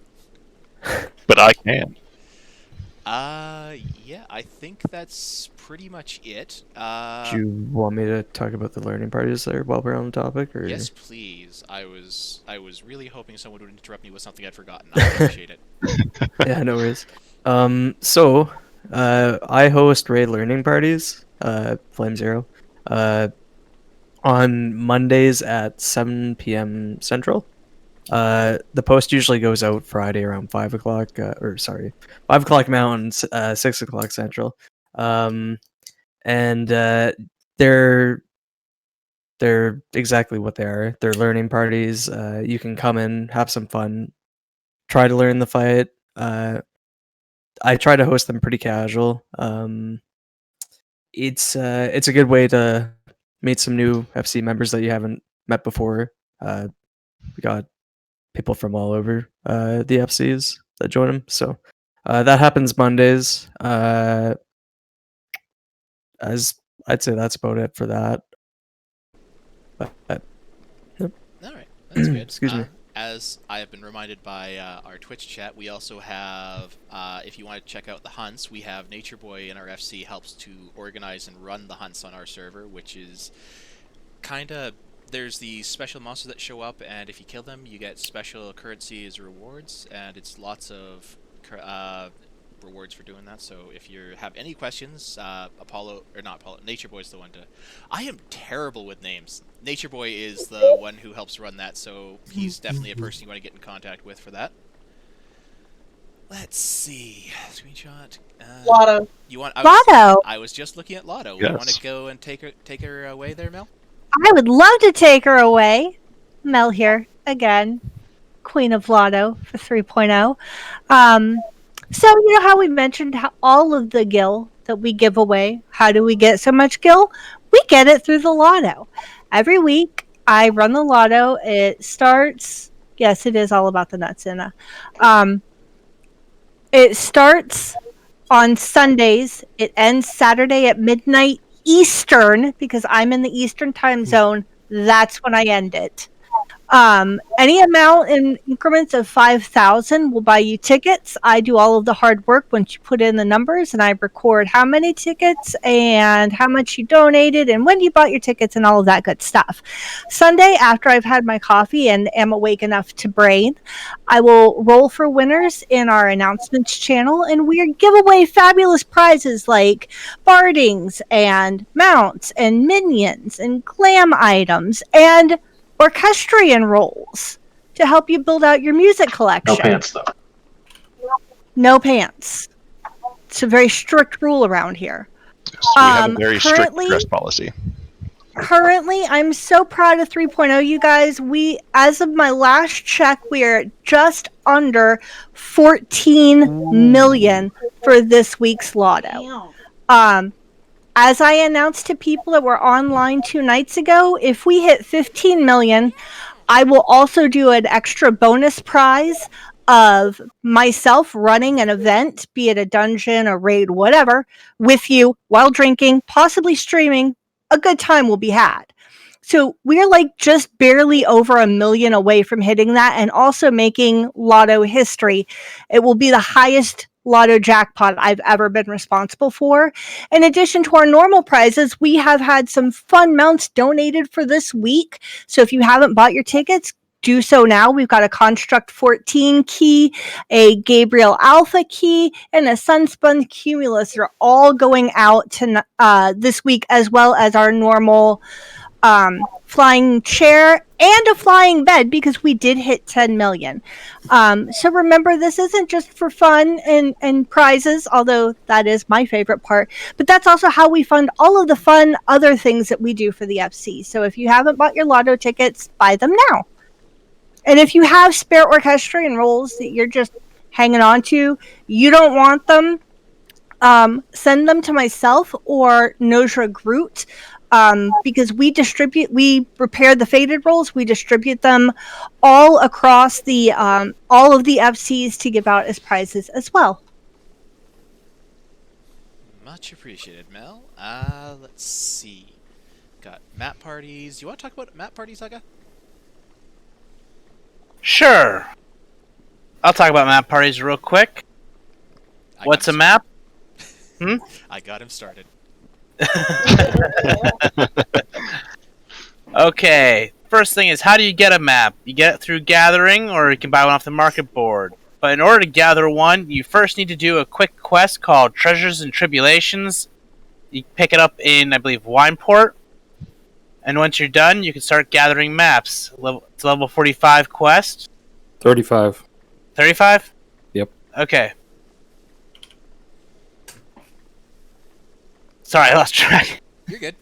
[SPEAKER 5] But I can.
[SPEAKER 4] Yeah, I think that's pretty much it.
[SPEAKER 2] Do you want me to talk about the learning parties there while we're on the topic, or?
[SPEAKER 4] Yes, please. I was really hoping someone would interrupt me with something I'd forgotten. I appreciate it.
[SPEAKER 2] Yeah, no worries. So, I host raid learning parties, Flame Zero, on Mondays at 7 p.m. Central. The post usually goes out Friday around 5 o'clock, 5 o'clock Mountain, 6 o'clock Central. And they're exactly what they are. They're learning parties. You can come in, have some fun, try to learn the fight. I try to host them pretty casual. It's a good way to meet some new FC members that you haven't met before. We got people from all over the FCs that join them. So that happens Mondays. As I'd say that's about it for that. But, yep.
[SPEAKER 4] All right, that's good.
[SPEAKER 2] Excuse me.
[SPEAKER 4] As I have been reminded by our Twitch chat, we also have, if you want to check out the hunts, we have Nature Boy in our FC helps to organize and run the hunts on our server, which is kind of... There's the special monsters that show up, and if you kill them, you get special currency as rewards, and it's lots of rewards for doing that. So if you have any questions, Nature Boy's the one to... I am terrible with names. Nature Boy is the one who helps run that, so he's definitely a person you want to get in contact with for that. Let's see. Screenshot.
[SPEAKER 9] Lotto.
[SPEAKER 1] Lotto.
[SPEAKER 4] I was just looking at Lotto.
[SPEAKER 5] Yes.
[SPEAKER 4] You want to go and take her away there, Mel?
[SPEAKER 1] I would love to take her away. Mel here again, Queen of Lotto for 3.0. So you know how we mentioned how all of the gil that we give away. How do we get so much gil? We get it through the Lotto. Every week I run the Lotto. It starts. Yes, it is all about the nuts, Anna. It starts on Sundays. It ends Saturday at midnight Eastern, because I'm in the Eastern time zone. That's when I end it. Any amount in increments of 5,000 will buy you tickets. I do all of the hard work once you put in the numbers, and I record how many tickets and how much you donated and when you bought your tickets and all of that good stuff. Sunday, after I've had my coffee and am awake enough to brain, I will roll for winners in our announcements channel, and we give away fabulous prizes like bardings and mounts and minions and glam items and orchestrion rolls to help you build out your music collection.
[SPEAKER 8] No pants, though.
[SPEAKER 1] No pants. It's a very strict rule around here.
[SPEAKER 5] Yes, we have a very strict dress policy.
[SPEAKER 1] Currently, I'm so proud of 3.0, you guys. As of my last check, we are just under 14 million for this week's Lotto. As I announced to people that were online 2 nights ago, if we hit 15 million, I will also do an extra bonus prize of myself running an event, be it a dungeon, a raid, whatever, with you while drinking, possibly streaming, a good time will be had. So we're like just barely over 1 million away from hitting that and also making Lotto history. It will be the highest Lotto jackpot I've ever been responsible for. In addition to our normal prizes, we have had some fun mounts donated for this week. So if you haven't bought your tickets, do so now. We've got a Construct 14 key, a Gabriel Alpha key, and a Sunspun Cumulus. They're all going out to this week, as well as our normal flying chair and a flying bed, because we did hit 10 million. So remember, this isn't just for fun and prizes, although that is my favorite part, but that's also how we fund all of the fun other things that we do for the FC. So if you haven't bought your Lotto tickets, buy them now. And if you have spare orchestrion rolls that you're just hanging on to, you don't want them, send them to myself or Nojra Groot. Because we prepare the faded rolls, we distribute them all across the all of the FCs to give out as prizes as well.
[SPEAKER 4] Much appreciated, Mel. Let's see. Got map parties. You want to talk about map parties, Haga?
[SPEAKER 10] Sure. I'll talk about map parties real quick. What's a map?
[SPEAKER 4] I got him started.
[SPEAKER 10] Okay, first thing is, how do you get a map? You get it through gathering, or you can buy one off the market board. But in order to gather one, you first need to do a quick quest called Treasures and Tribulations. You pick it up in, I believe, Wineport. And once you're done, you can start gathering maps. It's a level 45 quest.
[SPEAKER 11] 35.
[SPEAKER 10] 35?
[SPEAKER 11] Yep.
[SPEAKER 10] Okay. Sorry, I lost track.
[SPEAKER 4] You're good.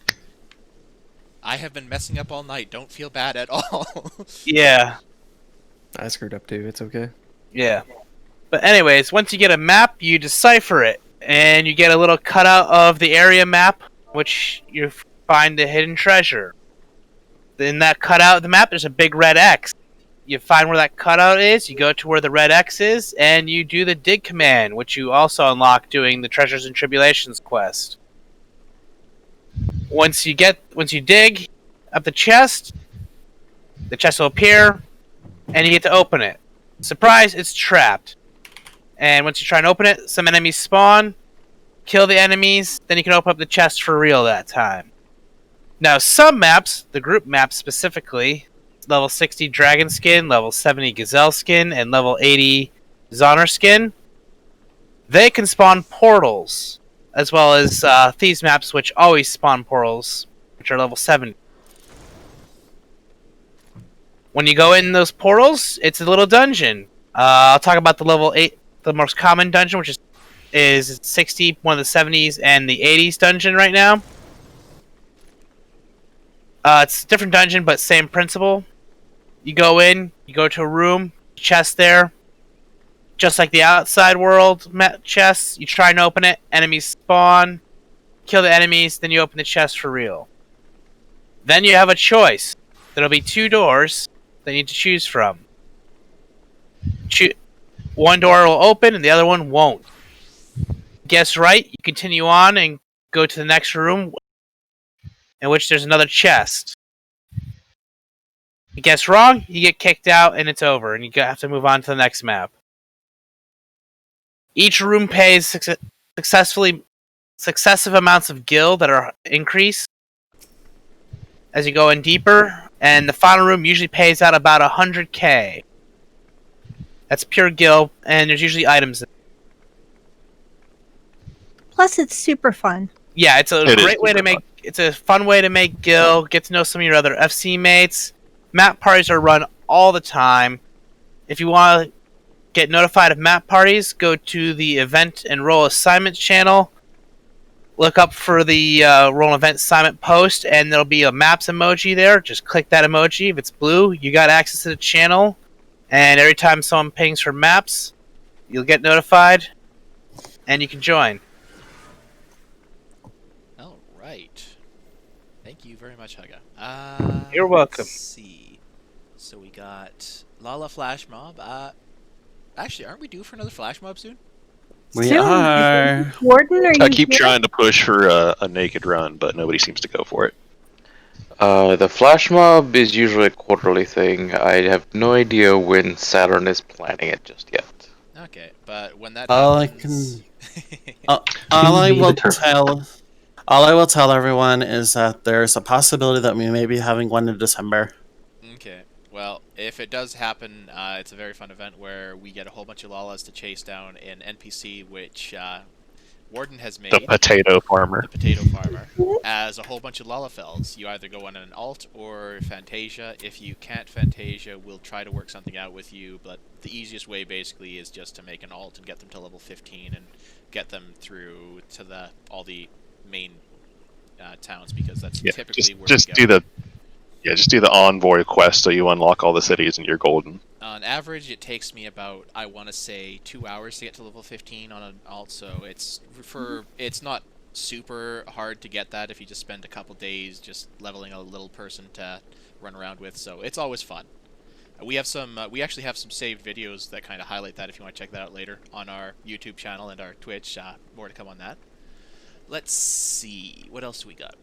[SPEAKER 4] I have been messing up all night. Don't feel bad at all.
[SPEAKER 10] Yeah.
[SPEAKER 2] I screwed up too. It's okay.
[SPEAKER 10] Yeah. But anyways, once you get a map, you decipher it. And you get a little cutout of the area map, which you find the hidden treasure. In that cutout of the map, there's a big red X. You find where that cutout is, you go to where the red X is, and you do the dig command, which you also unlock doing the Treasures and Tribulations quest. Once you dig up the chest will appear, and you get to open it. Surprise, it's trapped. And once you try and open it, some enemies spawn, kill the enemies, then you can open up the chest for real that time. Now, some maps, the group map specifically, level 60 Dragon Skin, level 70 Gazelle Skin, and level 80 Zoner Skin, they can spawn portals, as well as Thieves maps, which always spawn portals, which are level 70. When you go in those portals, it's a little dungeon. I'll talk about the level 8, the most common dungeon, which is 60, one of the 70s, and the 80s dungeon right now. It's a different dungeon, but same principle. You go in, you go to a room, chest there. Just like the outside world chests, you try and open it, enemies spawn, kill the enemies, then you open the chest for real. Then you have a choice. There'll be 2 doors that you need to choose from. One door will open and the other one won't. Guess right, you continue on and go to the next room, in which there's another chest. You guess wrong, you get kicked out and it's over, and you have to move on to the next map. Each room pays successive amounts of gil that are increased as you go in deeper, and the final room usually pays out about 100k. That's pure gil, and there's usually items.
[SPEAKER 1] Plus, it's super fun.
[SPEAKER 10] Yeah, it's a great way to make. It's a fun way to make gil, get to know some of your other FC mates. Map parties are run all the time. If you want to get notified of map parties, go to the Event and Roll Assignments channel. Look up for the Roll Event Assignment post, and there'll be a maps emoji there. Just click that emoji. If it's blue, you got access to the channel. And every time someone pings for maps, you'll get notified, and you can join.
[SPEAKER 4] All right. Thank you very much, Haga.
[SPEAKER 10] You're welcome.
[SPEAKER 4] Let's see. So we got Lala Flash Mob. Actually, aren't we due for another flash mob soon?
[SPEAKER 7] We
[SPEAKER 1] Soon.
[SPEAKER 7] are.
[SPEAKER 1] Warden, are you
[SPEAKER 5] I keep
[SPEAKER 1] here?
[SPEAKER 5] trying to push for a naked run, but nobody seems to go for it.
[SPEAKER 14] The flash mob is usually a quarterly thing. I have no idea when Saturn is planning it just yet.
[SPEAKER 4] Okay, but when that
[SPEAKER 7] All
[SPEAKER 4] happens...
[SPEAKER 7] all I
[SPEAKER 8] be
[SPEAKER 7] will
[SPEAKER 8] determined.
[SPEAKER 7] all I will tell everyone is that there's a possibility that we may be having one in December.
[SPEAKER 4] Okay, well, if it does happen, it's a very fun event where we get a whole bunch of Lalas to chase down an NPC which Warden has made.
[SPEAKER 5] The potato farmer.
[SPEAKER 4] The potato farmer. As a whole bunch of Lalafels. You either go on an alt or Fantasia. If you can't Fantasia, we'll try to work something out with you, but the easiest way basically is just to make an alt and get them to level 15 and get them through to all the main towns, because that's typically where
[SPEAKER 5] just
[SPEAKER 4] we go.
[SPEAKER 5] do the envoy quest so you unlock all the cities and you're golden.
[SPEAKER 4] On average, it takes me about, I want to say, 2 hours to get to level 15 on an alt, so it's not super hard to get that if you just spend a couple days just leveling a little person to run around with, so it's always fun. We actually have some saved videos that kind of highlight that if you want to check that out later on our YouTube channel and our Twitch. More to come on that. Let's see, what else do we got?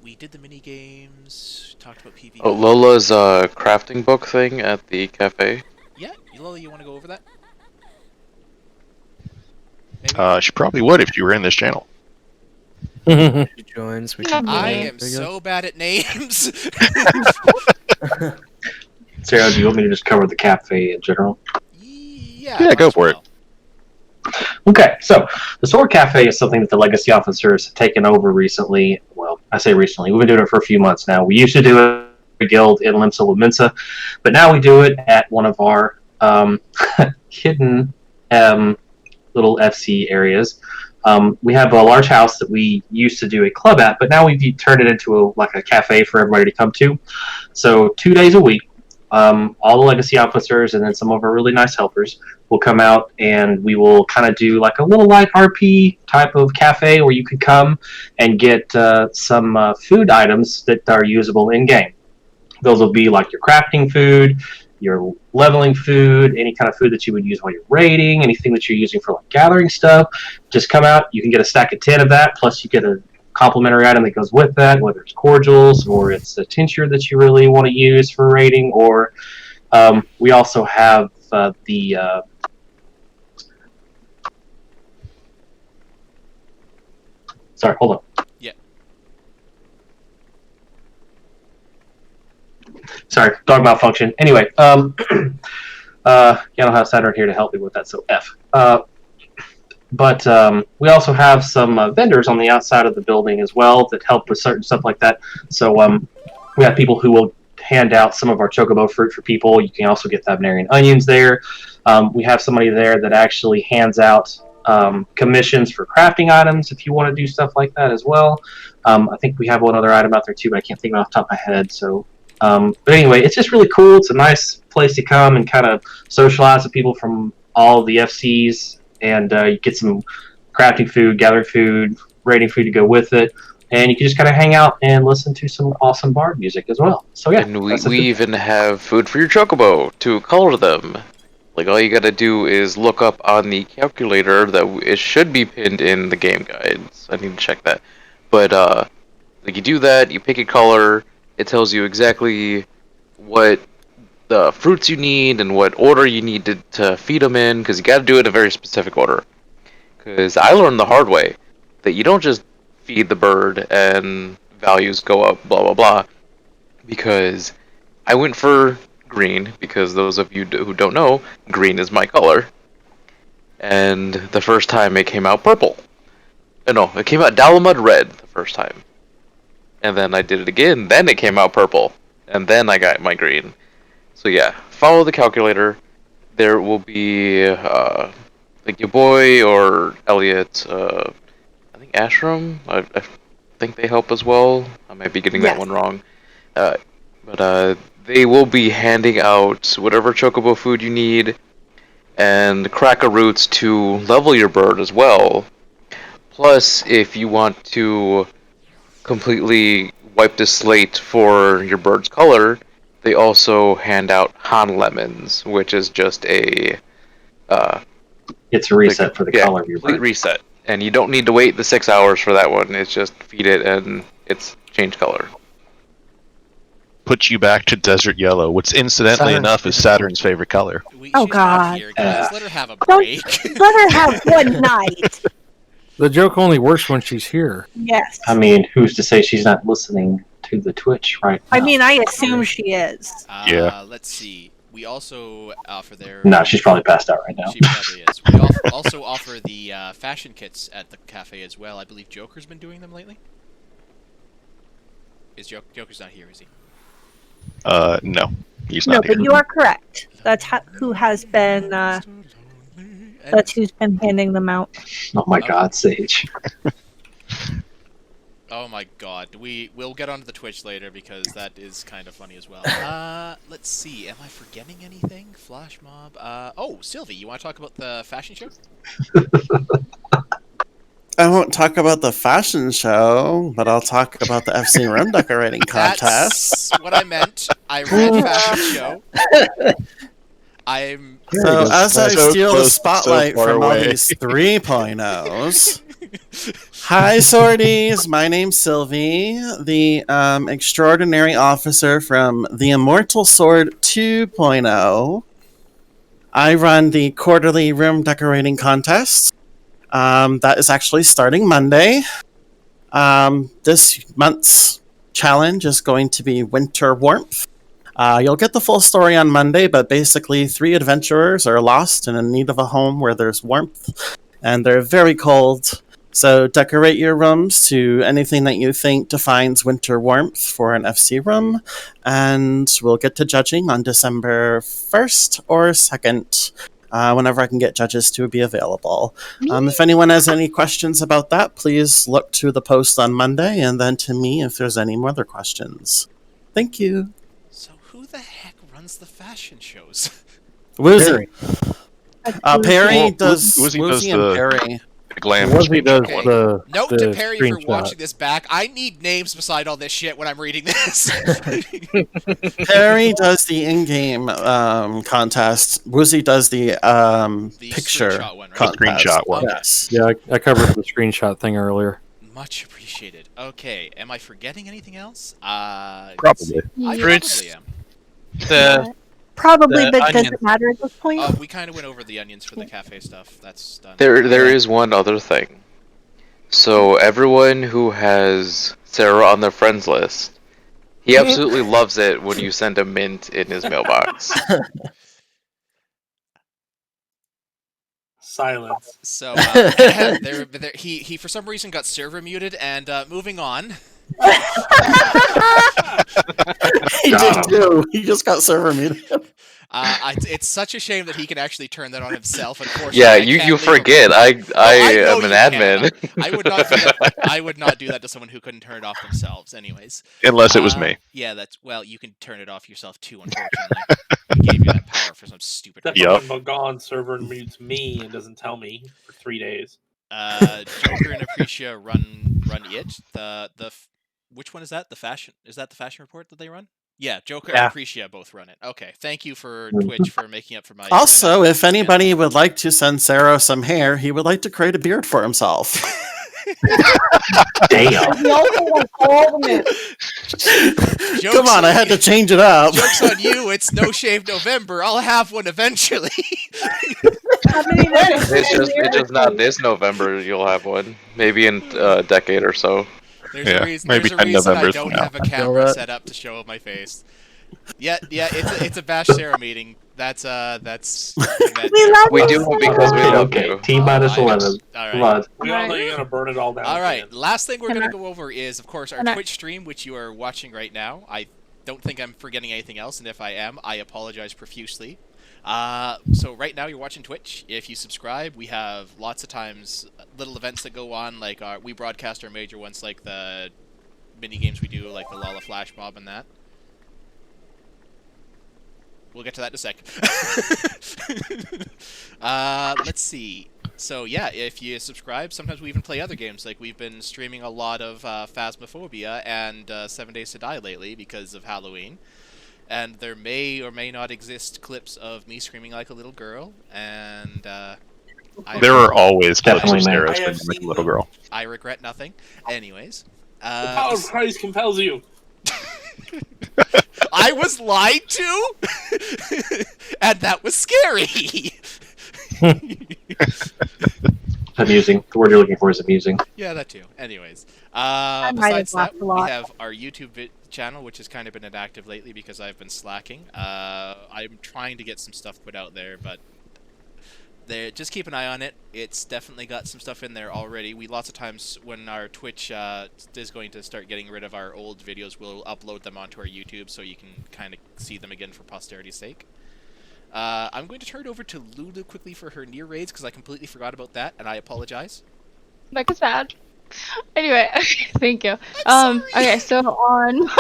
[SPEAKER 4] We did the mini games. Talked about PvP.
[SPEAKER 14] Oh, Lola's crafting book thing at the cafe.
[SPEAKER 4] Yeah, Lola, you want to go over that? Maybe?
[SPEAKER 5] She probably would if you were in this channel.
[SPEAKER 2] She joins. We can.
[SPEAKER 4] I am so bad at names.
[SPEAKER 8] Sarah, do you want me to just cover the cafe in general?
[SPEAKER 4] Yeah,
[SPEAKER 5] go for it.
[SPEAKER 8] Okay, so the Sword Cafe is something that the Legacy officers have taken over recently. Well, I say recently. We've been doing it for a few months now. We used to do it at a guild in Limsa Lumensa, but now we do it at one of our hidden little FC areas. We have a large house that we used to do a club at, but now we've turned it into a cafe for everybody to come to. So 2 days a week, all the Legacy officers and then some of our really nice helpers will come out, and we will kind of do like a little light RP type of cafe where you could come and get some food items that are usable in game. Those will be like your crafting food, your leveling food, any kind of food that you would use while you're raiding, anything that you're using for like gathering stuff. Just come out, you can get a stack of 10 of that, plus you get a complimentary item that goes with that, whether it's cordials or it's a tincture that you really want to use for raiding, or we also have sorry, hold on.
[SPEAKER 4] Yeah.
[SPEAKER 8] Sorry, dog malfunction. Anyway, I don't have Saturn here to help me with that, so F. But we also have some vendors on the outside of the building as well that help with certain stuff like that. So we have people who will hand out some of our chocobo fruit for people. You can also get Thabnarian onions there. We have somebody there that actually hands out commissions for crafting items if you want to do stuff like that as well. I think we have one other item out there too, but I can't think of it off the top of my head. So, but anyway, it's just really cool. It's a nice place to come and kind of socialize with people from all of the FCs, and you get some crafting food, gathering food, raiding food to go with it. And you can just kind of hang out and listen to some awesome bard music as well. So yeah,
[SPEAKER 14] and we even have food for your chocobo to color them. Like, all you gotta do is look up on the calculator that it should be pinned in the game guides. I need to check that. But, like, you do that, you pick a color, it tells you exactly what the fruits you need and what order you need to feed them in, because you gotta do it in a very specific order. Because I learned the hard way that you don't just feed the bird and values go up, blah, blah, blah. Because I went for green, because those of you who don't know, green is my color. And the first time it came out purple. No, it came out Dalamud red the first time. And then I did it again, then it came out purple. And then I got my green. So yeah, follow the calculator. There will be, like your boy or Elliot, I think Ashram, I think they help as well. I might be getting that one wrong. But they will be handing out whatever chocobo food you need and cracker roots to level your bird as well. Plus, if you want to completely wipe the slate for your bird's color, they also hand out Han lemons, which is just a
[SPEAKER 8] It's a reset for the
[SPEAKER 14] yeah,
[SPEAKER 8] color of your
[SPEAKER 14] complete
[SPEAKER 8] bird.
[SPEAKER 14] reset, and you don't need to wait the 6 hours for that one. It's just feed it and it's changed color.
[SPEAKER 5] Put you back to desert yellow, which incidentally
[SPEAKER 8] Saturn.
[SPEAKER 5] enough is Saturn's favorite color.
[SPEAKER 1] Oh,
[SPEAKER 4] She's not
[SPEAKER 1] God.
[SPEAKER 4] here, guys. Let her have a
[SPEAKER 1] Don't
[SPEAKER 4] break.
[SPEAKER 1] let her have one night.
[SPEAKER 11] The joke only works when she's here.
[SPEAKER 1] Yes.
[SPEAKER 8] I mean, who's to say she's not listening to the Twitch right now?
[SPEAKER 1] I mean, I assume she is.
[SPEAKER 5] Yeah.
[SPEAKER 4] Let's see. We also offer their.
[SPEAKER 8] No, she's probably passed out right now.
[SPEAKER 4] She probably is. We also offer the fashion kits at the cafe as well. I believe Joker's been doing them lately. Joker's not here, is he?
[SPEAKER 5] No, he's
[SPEAKER 1] No,
[SPEAKER 5] not
[SPEAKER 1] but
[SPEAKER 5] here.
[SPEAKER 1] you are correct. That's who has been. That's who's been handing them out.
[SPEAKER 8] Oh my God, Sage.
[SPEAKER 4] Oh my God. We'll get onto the Twitch later because that is kind of funny as well. Let's see. Am I forgetting anything? Flash mob. Oh, Sylvie, you want to talk about the fashion show?
[SPEAKER 7] I won't talk about the fashion show, but I'll talk about the FC room decorating contest.
[SPEAKER 4] That's what I meant. I read fashion show. I'm.
[SPEAKER 7] So as I
[SPEAKER 5] So
[SPEAKER 7] steal the
[SPEAKER 5] close,
[SPEAKER 7] spotlight
[SPEAKER 5] so far
[SPEAKER 7] from all
[SPEAKER 5] away.
[SPEAKER 7] these 3.0s. Hi, sorties. My name's Sylvie, the extraordinary officer from the Immortal Sword 2.0. I run the quarterly room decorating contest. That is actually starting Monday. This month's challenge is going to be Winter Warmth. You'll get the full story on Monday, but basically 3 adventurers are lost and in need of a home where there's warmth, and they're very cold. So decorate your rooms to anything that you think defines winter warmth for an FC room, and we'll get to judging on December 1st or 2nd, whenever I can get judges to be available. If anyone has any questions about that, please look to the post on Monday, and then to me if there's any more other questions. Thank you.
[SPEAKER 4] So who the heck runs the fashion shows?
[SPEAKER 7] Woozy. Perry
[SPEAKER 5] Well,
[SPEAKER 7] does
[SPEAKER 5] Woozy
[SPEAKER 7] Woozy
[SPEAKER 5] does
[SPEAKER 7] and
[SPEAKER 5] the-
[SPEAKER 7] Perry.
[SPEAKER 5] Glam.
[SPEAKER 11] Woozy does
[SPEAKER 4] Okay.
[SPEAKER 11] the
[SPEAKER 4] Note
[SPEAKER 11] the
[SPEAKER 4] to Perry for
[SPEAKER 11] screenshot.
[SPEAKER 4] watching this back. I need names beside all this shit when I'm reading this.
[SPEAKER 7] Perry does the in-game contest. Woozy does the
[SPEAKER 4] The
[SPEAKER 7] picture
[SPEAKER 4] screenshot one, right?
[SPEAKER 7] contest.
[SPEAKER 5] Screenshot one.
[SPEAKER 7] Yes.
[SPEAKER 11] Yeah, I covered the screenshot thing earlier.
[SPEAKER 4] Much appreciated. Okay, am I forgetting anything else?
[SPEAKER 5] Probably.
[SPEAKER 4] I
[SPEAKER 10] Fruits.
[SPEAKER 4] probably am.
[SPEAKER 10] The
[SPEAKER 1] Probably,
[SPEAKER 10] The
[SPEAKER 1] but does
[SPEAKER 10] onions.
[SPEAKER 1] it matter at this point?
[SPEAKER 4] We kind of went over the onions for the cafe stuff. That's done.
[SPEAKER 14] There is one other thing. So everyone who has Sarah on their friends list, he absolutely loves it when you send a mint in his mailbox.
[SPEAKER 6] Silence.
[SPEAKER 4] So he for some reason got server muted. And moving on.
[SPEAKER 7] He did too. He just got server muted.
[SPEAKER 4] It's such a shame that he can actually turn that on himself. Unfortunately,
[SPEAKER 14] Yeah,
[SPEAKER 4] I
[SPEAKER 14] you
[SPEAKER 4] can't
[SPEAKER 14] you
[SPEAKER 4] leave him-
[SPEAKER 14] forget. I
[SPEAKER 4] know
[SPEAKER 14] am an
[SPEAKER 4] you can.
[SPEAKER 14] admin.
[SPEAKER 4] I would not do that. I would not do that to someone who couldn't turn it off themselves. Anyways.
[SPEAKER 5] Unless it was me.
[SPEAKER 4] Yeah, you can turn it off yourself too. Unfortunately, I gave you that power for some stupid
[SPEAKER 6] Except
[SPEAKER 4] reason.
[SPEAKER 6] for when Magon server mutes me and doesn't tell me for 3 days.
[SPEAKER 4] Joker and Aprecia run it. Which one is that? The fashion report that they run? Yeah, Joker
[SPEAKER 10] Yeah.
[SPEAKER 4] and Aprecia both run it. Okay, thank you for Twitch for making up for my.
[SPEAKER 7] Also, if anybody would like to send Sarah some hair, he would like to create a beard for himself.
[SPEAKER 8] Damn.
[SPEAKER 9] He also wants all the men.
[SPEAKER 7] Come on, I had to change it up.
[SPEAKER 4] Joke's on you! It's No Shave November. I'll have one eventually.
[SPEAKER 9] How many men?
[SPEAKER 14] It's just not this November. You'll have one. Maybe in a decade or so.
[SPEAKER 4] There's
[SPEAKER 5] Yeah,
[SPEAKER 4] a reason.
[SPEAKER 5] maybe
[SPEAKER 4] There's a
[SPEAKER 5] 10
[SPEAKER 4] reason I
[SPEAKER 5] Novembers
[SPEAKER 4] don't
[SPEAKER 5] from now.
[SPEAKER 4] have a camera
[SPEAKER 2] that.
[SPEAKER 4] set up to show my face. Yeah. It's a Bash Sarah meeting. That's something that-
[SPEAKER 1] We love
[SPEAKER 14] We
[SPEAKER 1] you,
[SPEAKER 14] do
[SPEAKER 1] Sarah.
[SPEAKER 14] because we love
[SPEAKER 8] Okay,
[SPEAKER 14] you.
[SPEAKER 8] T minus 11.
[SPEAKER 4] All
[SPEAKER 8] Come
[SPEAKER 4] right.
[SPEAKER 8] on.
[SPEAKER 6] We all know you're gonna burn it all down.
[SPEAKER 4] All right.
[SPEAKER 6] again.
[SPEAKER 4] Last thing we're
[SPEAKER 1] Can
[SPEAKER 4] going
[SPEAKER 1] I-
[SPEAKER 4] to go over is, of course, our
[SPEAKER 1] Can I-
[SPEAKER 4] Twitch stream, which you are watching right now. I don't think I'm forgetting anything else, and if I am, I apologize profusely. So right now you're watching Twitch. If you subscribe, we have lots of times little events that go on, like we broadcast our major ones, like the mini games we do, like the Lala Flash Mob and that. We'll get to that in a sec. Let's see. So yeah, if you subscribe, sometimes we even play other games. Like we've been streaming a lot of Phasmophobia and 7 Days to Die lately because of Halloween. and there may or may not exist clips of me screaming like a little girl, and
[SPEAKER 5] There are always clips
[SPEAKER 8] Definitely,
[SPEAKER 5] of
[SPEAKER 8] man.
[SPEAKER 5] Sarah
[SPEAKER 6] I have
[SPEAKER 5] screaming like a
[SPEAKER 6] seen
[SPEAKER 5] little
[SPEAKER 6] them.
[SPEAKER 5] girl.
[SPEAKER 4] I regret nothing. Anyways,
[SPEAKER 6] The power of Christ compels you.
[SPEAKER 4] I was lied to, and that was scary.
[SPEAKER 8] Amusing. The word you're looking for is amusing.
[SPEAKER 4] Yeah, that too. Anyways,
[SPEAKER 1] might have
[SPEAKER 4] besides that,
[SPEAKER 1] laughed a lot.
[SPEAKER 4] we have our YouTube channel, which has kind of been inactive lately because I've been slacking. I'm trying to get some stuff put out there, but just keep an eye on it. It's definitely got some stuff in there already. We lots of times when our Twitch is going to start getting rid of our old videos, we'll upload them onto our YouTube so you can kind of see them again for posterity's sake. I'm going to turn it over to Lulu quickly for her near raids because I completely forgot about that, and I apologize.
[SPEAKER 3] Like it's bad. Anyway, thank you.
[SPEAKER 4] I'm sorry.
[SPEAKER 3] Okay, so on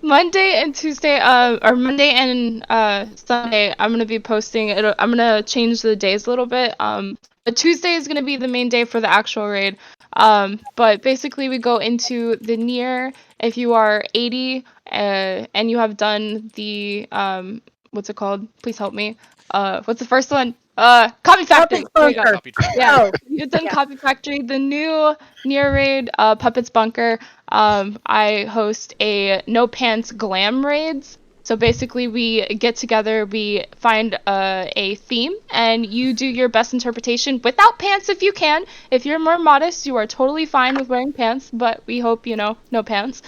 [SPEAKER 3] Monday and Tuesday, or Monday and Sunday, I'm gonna be posting. I'm gonna change the days a little bit. But Tuesday is gonna be the main day for the actual raid. But basically, we go into the near. If you are 80 and you have done the what's it called? Please help me. What's the first one? Copy Factory. There you go.
[SPEAKER 4] Copy Factory.
[SPEAKER 3] Yeah,
[SPEAKER 1] Oh,
[SPEAKER 3] you've done
[SPEAKER 1] yeah.
[SPEAKER 3] Copy Factory, the new near raid, Puppets Bunker. I host a no pants glam raids. So basically, we get together, we find a theme, and you do your best interpretation without pants if you can. If you're more modest, you are totally fine with wearing pants, but we hope, no pants.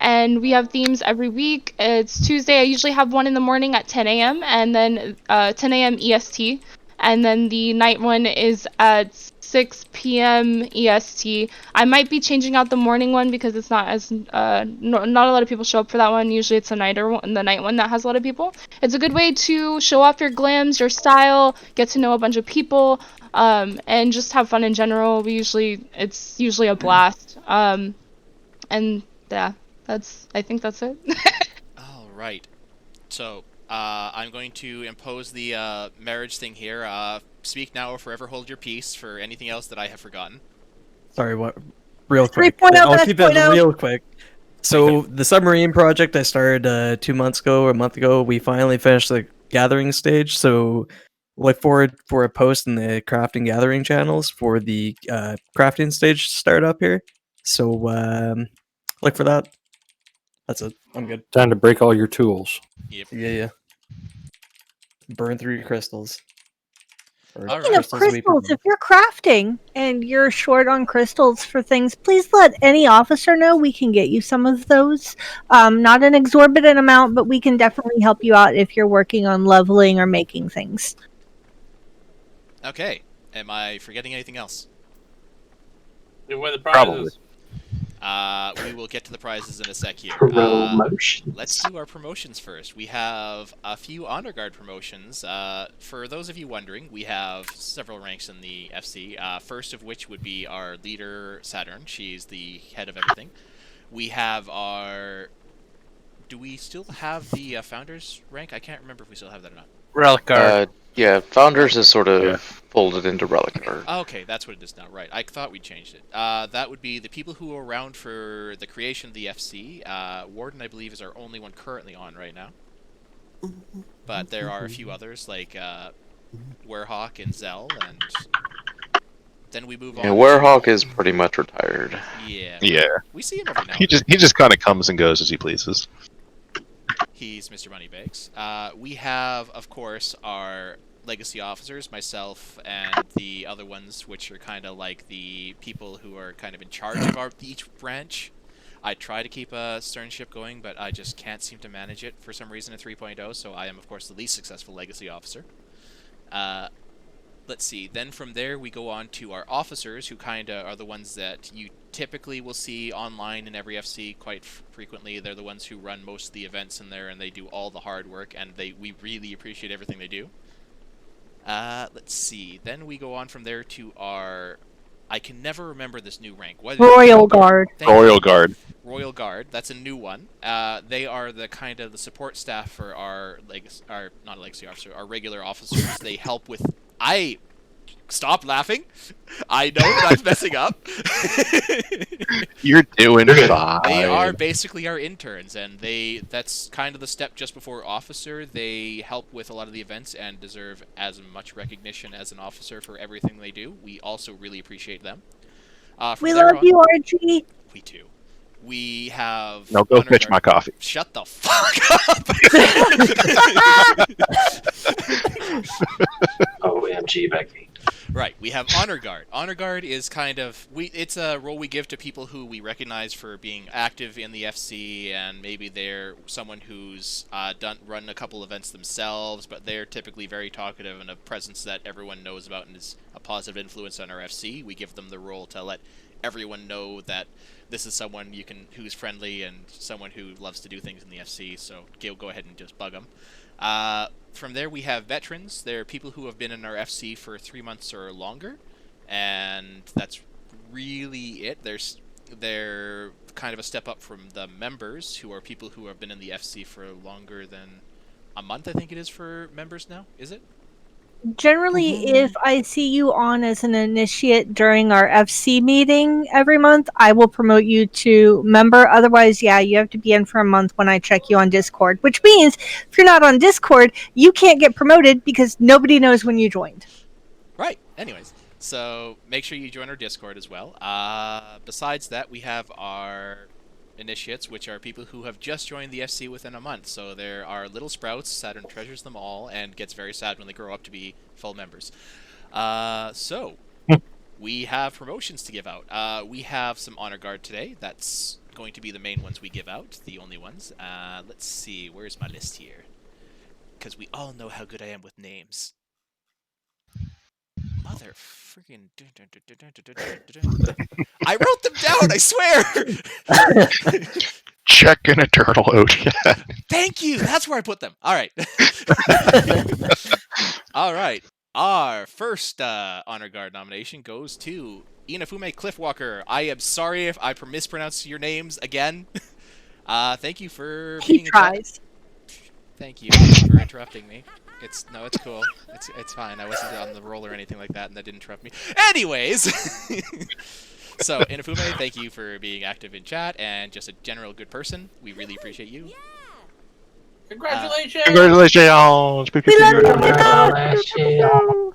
[SPEAKER 3] And we have themes every week. It's Tuesday. I usually have one in the morning at 10 a.m. and then 10 a.m. EST. And then the night one is at 6 p.m. EST. I might be changing out the morning one because it's not as not a lot of people show up for that one. Usually it's the night one that has a lot of people. It's a good way to show off your glams, your style, get to know a bunch of people, and just have fun in general. It's usually a blast. And yeah. I think that's it.
[SPEAKER 4] All right. So, I'm going to impose the marriage thing here. Speak now or forever hold your peace for anything else that I have forgotten.
[SPEAKER 2] Sorry, what? Real quick.
[SPEAKER 1] 3.0,
[SPEAKER 2] I'll keep it
[SPEAKER 1] 3.0.
[SPEAKER 2] real quick. So the submarine project I started 2 months ago or a month ago, we finally finished the gathering stage. So look forward for a post in the crafting gathering channels for the crafting stage to start up here. So look for that. That's it. I'm good.
[SPEAKER 11] Time to break all your tools.
[SPEAKER 4] Yep.
[SPEAKER 2] Yeah. Burn through your crystals. Or
[SPEAKER 4] All right.
[SPEAKER 1] Speaking of
[SPEAKER 2] crystals we
[SPEAKER 1] crystals,
[SPEAKER 2] promote.
[SPEAKER 1] if you're crafting and you're short on crystals for things, please let any officer know. We can get you some of those. Not an exorbitant amount, but we can definitely help you out if you're working on leveling or making things.
[SPEAKER 4] Okay. Am I forgetting anything else?
[SPEAKER 6] You win the
[SPEAKER 5] Probably.
[SPEAKER 6] prizes.
[SPEAKER 4] We will get to the prizes in a sec here.
[SPEAKER 8] Promotions.
[SPEAKER 4] Let's do our promotions first. We have a few Honor Guard promotions. For those of you wondering, we have several ranks in the FC. First of which would be our leader, Saturn. She's the head of everything. We have our... Do we still have the Founders rank? I can't remember if we still have that or not.
[SPEAKER 10] Relic Guard.
[SPEAKER 14] Yeah, Founders is sort of folded into Relic Guard.
[SPEAKER 4] Okay, that's what it is now. Right, I thought we changed it. That would be the people who were around for the creation of the FC. Warden, I believe, is our only one currently on right now. But there are a few others, like Werehawk and Zell, and then we move on.
[SPEAKER 14] Yeah, Werehawk is pretty much retired.
[SPEAKER 4] Yeah.
[SPEAKER 5] Yeah.
[SPEAKER 4] We see him every now
[SPEAKER 5] He
[SPEAKER 4] and then.
[SPEAKER 5] just kind of comes and goes as he pleases.
[SPEAKER 4] He's Mr. Moneybags. We have, of course, our legacy officers, myself, and the other ones, which are kind of like the people who are kind of in charge of each branch. I try to keep a stern ship going, but I just can't seem to manage it for some reason in 3.0, so I am, of course, the least successful legacy officer. Let's see, then from there we go on to our officers, who kind of are the ones that you typically will see online in every FC quite frequently. They're the ones who run most of the events in there, and they do all the hard work, and we really appreciate everything they do. Let's see, then we go on from there to our... I can never remember this new rank. What is it?
[SPEAKER 1] Royal Guard.
[SPEAKER 4] Thank you.
[SPEAKER 5] Royal Guard.
[SPEAKER 4] Royal Guard. That's a new one. They are the kind of the support staff for our not legacy officer, our regular officers. They help with. Stop laughing. I know that I'm messing up.
[SPEAKER 5] You're doing
[SPEAKER 8] You're good.
[SPEAKER 5] fine.
[SPEAKER 4] They are basically our interns, and that's kind of the step just before officer. They help with a lot of the events and deserve as much recognition as an officer for everything they do. We also really appreciate them.
[SPEAKER 1] We love you, RG.
[SPEAKER 4] We do. We have...
[SPEAKER 5] No, go fetch my coffee.
[SPEAKER 4] Shut the fuck up!
[SPEAKER 8] OMG, Becky.
[SPEAKER 4] Right, we have Honor Guard. Honor Guard is kind of... it's a role we give to people who we recognize for being active in the FC, and maybe they're someone who's run a couple events themselves, but they're typically very talkative and a presence that everyone knows about and is a positive influence on our FC. We give them the role to let everyone know that this is someone who's friendly and someone who loves to do things in the FC, so go ahead and just bug them. From there, we have veterans. They're people who have been in our FC for 3 months or longer, and that's really it. They're kind of a step up from the members, who are people who have been in the FC for longer than a month, I think it is, for members now. Is it?
[SPEAKER 1] Generally, if I see you on as an initiate during our FC meeting every month, I will promote you to member. Otherwise, yeah, you have to be in for a month when I check you on Discord, which means if you're not on Discord, you can't get promoted because nobody knows when you joined.
[SPEAKER 4] Right. Anyways, so make sure you join our Discord as well. Besides that, we have our initiates, which are people who have just joined the FC within a month. So there are little sprouts. Saturn treasures them all and gets very sad when they grow up to be full members. So we have promotions to give out. We have some Honor Guard today. That's going to be the main ones we give out, the only ones. Let's see, where's my list here? Because we all know how good I am with names. Mother freaking... I wrote them down, I swear!
[SPEAKER 5] Check an eternal OTN.
[SPEAKER 4] Thank you! That's where I put them. Alright. Alright. Our first Honor Guard nomination goes to Inafume Cliffwalker. I am sorry if I mispronounce your names again. Thank you for being...
[SPEAKER 1] He tries.
[SPEAKER 4] Thank you for interrupting me. It's cool. It's fine. I wasn't on the roll or anything like that, and that didn't interrupt me. Anyways, so Inafume, thank you for being active in chat and just a general good person. We really appreciate you.
[SPEAKER 6] Congratulations!
[SPEAKER 5] Congratulations!
[SPEAKER 1] We love you.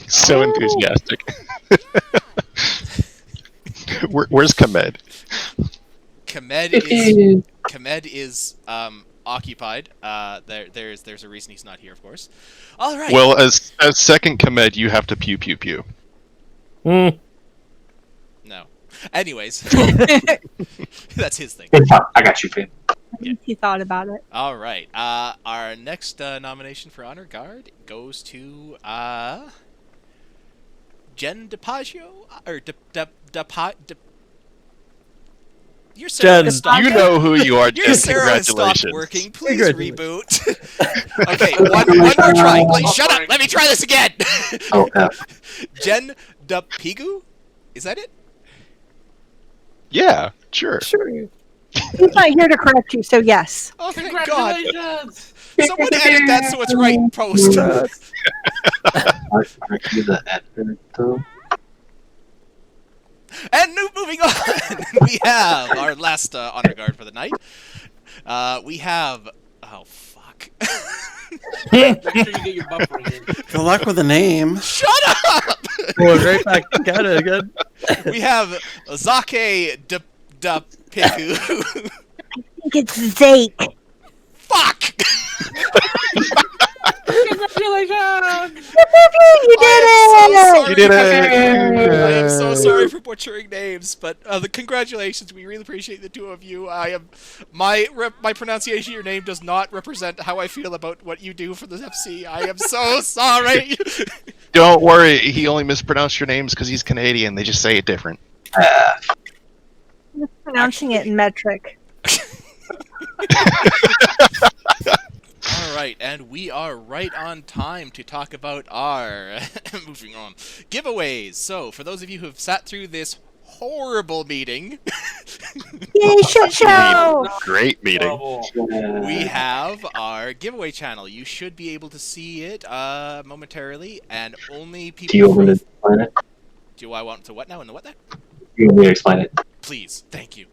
[SPEAKER 5] So enthusiastic. Where's Kamed?
[SPEAKER 4] Kamed is occupied. There's a reason he's not here, of course. All right.
[SPEAKER 5] Well, as second Kamed, you have to pew pew pew.
[SPEAKER 4] No. Anyways, that's his thing.
[SPEAKER 8] I got you, Finn.
[SPEAKER 1] He thought about it.
[SPEAKER 4] All right. Our next nomination for Honor Guard goes to Jen DiPaggio or your
[SPEAKER 2] Jen,
[SPEAKER 5] you know who you are,
[SPEAKER 4] Your
[SPEAKER 5] Jen.
[SPEAKER 4] server stopped
[SPEAKER 5] Congratulations.
[SPEAKER 4] working. Please reboot. Okay, one more try. Shut up. Let me try this again.
[SPEAKER 8] Oh,
[SPEAKER 4] Jen DiPaggio? Is that it?
[SPEAKER 5] Yeah, sure.
[SPEAKER 1] He's not here to correct you, so yes.
[SPEAKER 4] Oh, thank God.
[SPEAKER 6] Congratulations!
[SPEAKER 4] Someone edit that so it's right in post.
[SPEAKER 8] Aren't you the editor, though?
[SPEAKER 4] And moving on, we have our last Honor Guard for the night. We have... Oh, fuck.
[SPEAKER 6] Make sure you get your buffering in.
[SPEAKER 7] Good luck with the name.
[SPEAKER 4] Shut up!
[SPEAKER 2] Well, right back at it again.
[SPEAKER 4] We have Zake Piku.
[SPEAKER 1] I think it's Zake.
[SPEAKER 4] Fuck!
[SPEAKER 6] Congratulations!
[SPEAKER 1] You did it!
[SPEAKER 5] You did it!
[SPEAKER 4] I am so sorry for butchering names, but congratulations. We really appreciate the two of you. My pronunciation of your name does not represent how I feel about what you do for the FC. I am so sorry.
[SPEAKER 5] Don't worry, he only mispronounced your names because he's Canadian. They just say it different.
[SPEAKER 1] I'm pronouncing it in metric.
[SPEAKER 4] Alright, and we are right on time to talk about our moving on giveaways. So, for those of you who have sat through this horrible meeting.
[SPEAKER 1] Yay, shit show!
[SPEAKER 5] Great meeting.
[SPEAKER 4] We have our giveaway channel. You should be able to see it momentarily, and only people.
[SPEAKER 8] Do you want me to explain it?
[SPEAKER 4] Do I want to what now? And the what now?
[SPEAKER 8] You want me to explain it?
[SPEAKER 4] Please, thank you.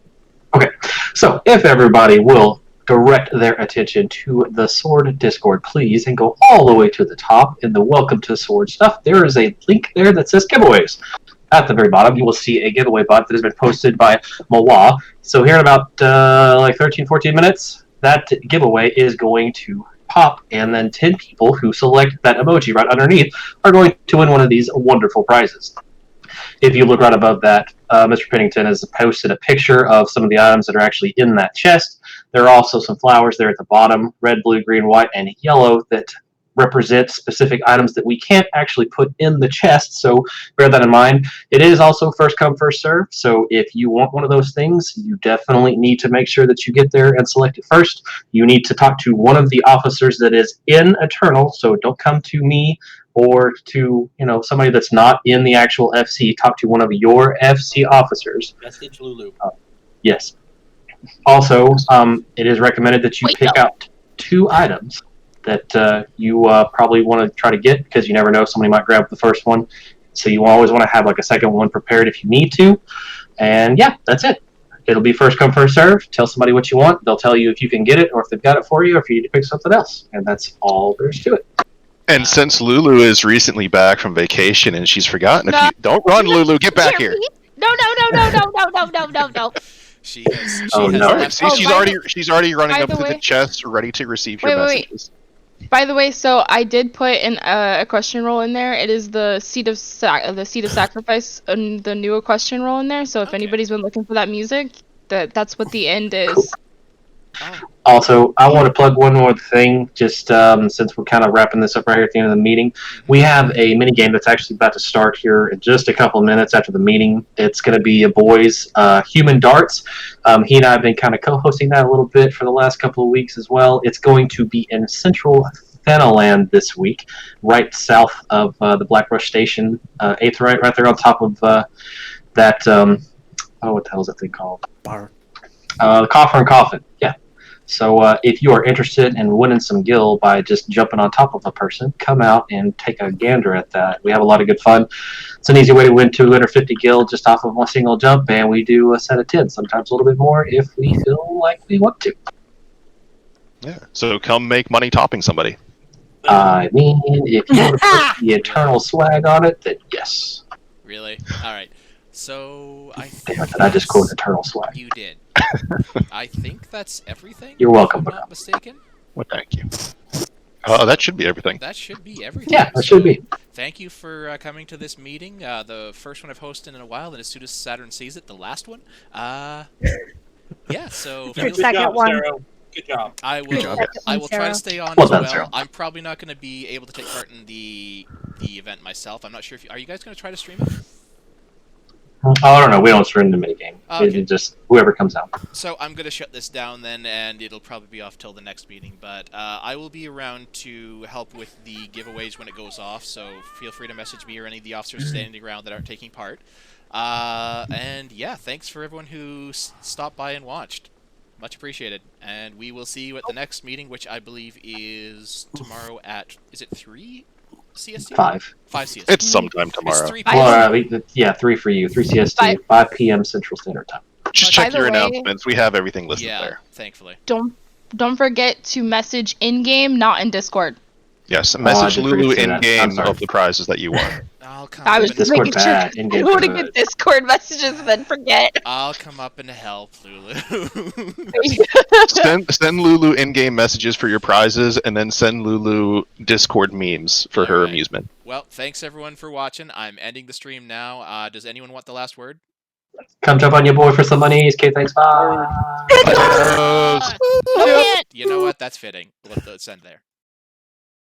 [SPEAKER 8] Okay, so if everybody will direct their attention to the Sword Discord, please, and go all the way to the top in the Welcome to Sword stuff, there is a link there that says giveaways. At the very bottom, you will see a giveaway bot that has been posted by Mawa. So here in about like 13, 14 minutes, that giveaway is going to pop, and then 10 people who select that emoji right underneath are going to win one of these wonderful prizes. If you look right above that, Mr. Pennington has posted a picture of some of the items that are actually in that chest. There are also some flowers there at the bottom, red, blue, green, white, and yellow, that represent specific items that we can't actually put in the chest, so bear that in mind. It is also first come, first serve, so if you want one of those things, you definitely need to make sure that you get there and select it first. You need to talk to one of the officers that is in Eternal, so don't come to me or to somebody that's not in the actual FC. Talk to one of your FC officers.
[SPEAKER 6] Message Lulu.
[SPEAKER 8] Yes. Also, it is recommended that you pick out 2 items that you probably want to try to get, because you never know, somebody might grab the first one. So you always want to have like a second one prepared if you need to. And yeah, that's it. It'll be first come, first serve. Tell somebody what you want. They'll tell you if you can get it, or if they've got it for you, or if you need to pick something else. And that's all there is to it.
[SPEAKER 5] And since Lulu is recently back from vacation and she's forgotten a few, don't run, Lulu, get back here.
[SPEAKER 3] No.
[SPEAKER 4] She has.
[SPEAKER 8] Oh, no.
[SPEAKER 4] left-
[SPEAKER 5] See, she's already running
[SPEAKER 3] by
[SPEAKER 5] up
[SPEAKER 3] the
[SPEAKER 5] to the
[SPEAKER 3] way-
[SPEAKER 5] chest, ready to receive your
[SPEAKER 3] Wait.
[SPEAKER 5] messages.
[SPEAKER 3] By the way, so I did put in a question roll in there. It is the seat of sacrifice, and the new question roll in there. So if anybody's been looking for that music, that's what the end is.
[SPEAKER 8] Also, I want to plug one more thing, just since we're kind of wrapping this up right here at the end of the meeting. We have a mini game that's actually about to start here in just a couple of minutes after the meeting. It's going to be a boys Human Darts. He and I have been kind of co-hosting that a little bit for the last couple of weeks as well. It's going to be in Central Fennaland this week, right south of the Blackbrush Station, 8th right there on top of that, what the hell is that thing called?
[SPEAKER 2] Bar.
[SPEAKER 8] Coffer and Coffin, yeah. So if you are interested in winning some gil by just jumping on top of a person, come out and take a gander at that. We have a lot of good fun. It's an easy way to win 250 gil just off of one single jump, and we do a set of 10, sometimes a little bit more if we feel like we want to.
[SPEAKER 5] Yeah. So come make money topping somebody.
[SPEAKER 8] I mean, if you want to put the Eternal swag on it, then yes.
[SPEAKER 4] Really? All right. So I think
[SPEAKER 8] Damn it, did I just quote Eternal swag?
[SPEAKER 4] you did. I think that's everything.
[SPEAKER 8] You're welcome,
[SPEAKER 4] if I'm
[SPEAKER 8] Bernard.
[SPEAKER 4] not mistaken.
[SPEAKER 5] Well, thank you. That should be everything.
[SPEAKER 4] That should be everything.
[SPEAKER 8] Yeah, that should be.
[SPEAKER 4] Thank you for coming to this meeting. The first one I've hosted in a while, and as soon as Saturn sees it, the last one. Yeah. So
[SPEAKER 1] Your
[SPEAKER 6] Good
[SPEAKER 1] second
[SPEAKER 6] job,
[SPEAKER 1] one.
[SPEAKER 6] Sarah. Good job.
[SPEAKER 4] I will.
[SPEAKER 2] job.
[SPEAKER 4] I will try
[SPEAKER 1] Sarah.
[SPEAKER 4] to stay on
[SPEAKER 8] Well
[SPEAKER 4] as
[SPEAKER 8] done,
[SPEAKER 4] well.
[SPEAKER 8] Sarah.
[SPEAKER 4] I'm probably not going to be able to take part in the event myself. I'm not sure if are you guys going to try to stream it?
[SPEAKER 8] Oh, I don't know. We don't stream the minigame.
[SPEAKER 4] Okay.
[SPEAKER 8] It just whoever comes out.
[SPEAKER 4] So I'm going to shut this down then, and it'll probably be off till the next meeting. But I will be around to help with the giveaways when it goes off. So feel free to message me or any of the officers standing around that aren't taking part. And yeah, thanks for everyone who stopped by and watched. Much appreciated. And we will see you at the next meeting, which I believe is tomorrow at, is it 3 CST?
[SPEAKER 8] 5.
[SPEAKER 4] 5 CST.
[SPEAKER 5] It's sometime
[SPEAKER 4] It's
[SPEAKER 5] tomorrow.
[SPEAKER 4] 3
[SPEAKER 8] Well,
[SPEAKER 4] p.m.
[SPEAKER 8] yeah, 3 for you. 3 CST.
[SPEAKER 3] 5.
[SPEAKER 8] 5 p.m. Central Standard Time.
[SPEAKER 5] Just
[SPEAKER 3] By
[SPEAKER 5] check
[SPEAKER 3] the
[SPEAKER 5] your
[SPEAKER 3] way-
[SPEAKER 5] announcements. We have everything listed
[SPEAKER 4] Yeah,
[SPEAKER 5] there.
[SPEAKER 4] thankfully.
[SPEAKER 3] Don't forget to message in game, not in Discord.
[SPEAKER 5] Yes,
[SPEAKER 8] I
[SPEAKER 5] message
[SPEAKER 8] did forget
[SPEAKER 5] Lulu
[SPEAKER 8] to say that.
[SPEAKER 5] in
[SPEAKER 8] I'm
[SPEAKER 5] game
[SPEAKER 8] sorry.
[SPEAKER 5] of the prizes that you won.
[SPEAKER 4] I'll come
[SPEAKER 3] I
[SPEAKER 4] up
[SPEAKER 3] was
[SPEAKER 4] and,
[SPEAKER 3] just
[SPEAKER 8] Discord
[SPEAKER 3] making sure.
[SPEAKER 8] bad,
[SPEAKER 3] I
[SPEAKER 8] in-game
[SPEAKER 3] don't want to
[SPEAKER 8] good.
[SPEAKER 3] get Discord messages and then forget.
[SPEAKER 4] I'll come up and help, Lulu.
[SPEAKER 5] send Lulu in-game messages for your prizes, and then send Lulu Discord memes for her
[SPEAKER 4] Alright.
[SPEAKER 5] amusement.
[SPEAKER 4] Well, thanks everyone for watching. I'm ending the stream now. Does anyone want the last word?
[SPEAKER 8] Come jump on your boy for some monies. Okay, thanks. Bye.
[SPEAKER 5] Potatoes.
[SPEAKER 4] You know what? That's fitting. Let's end there.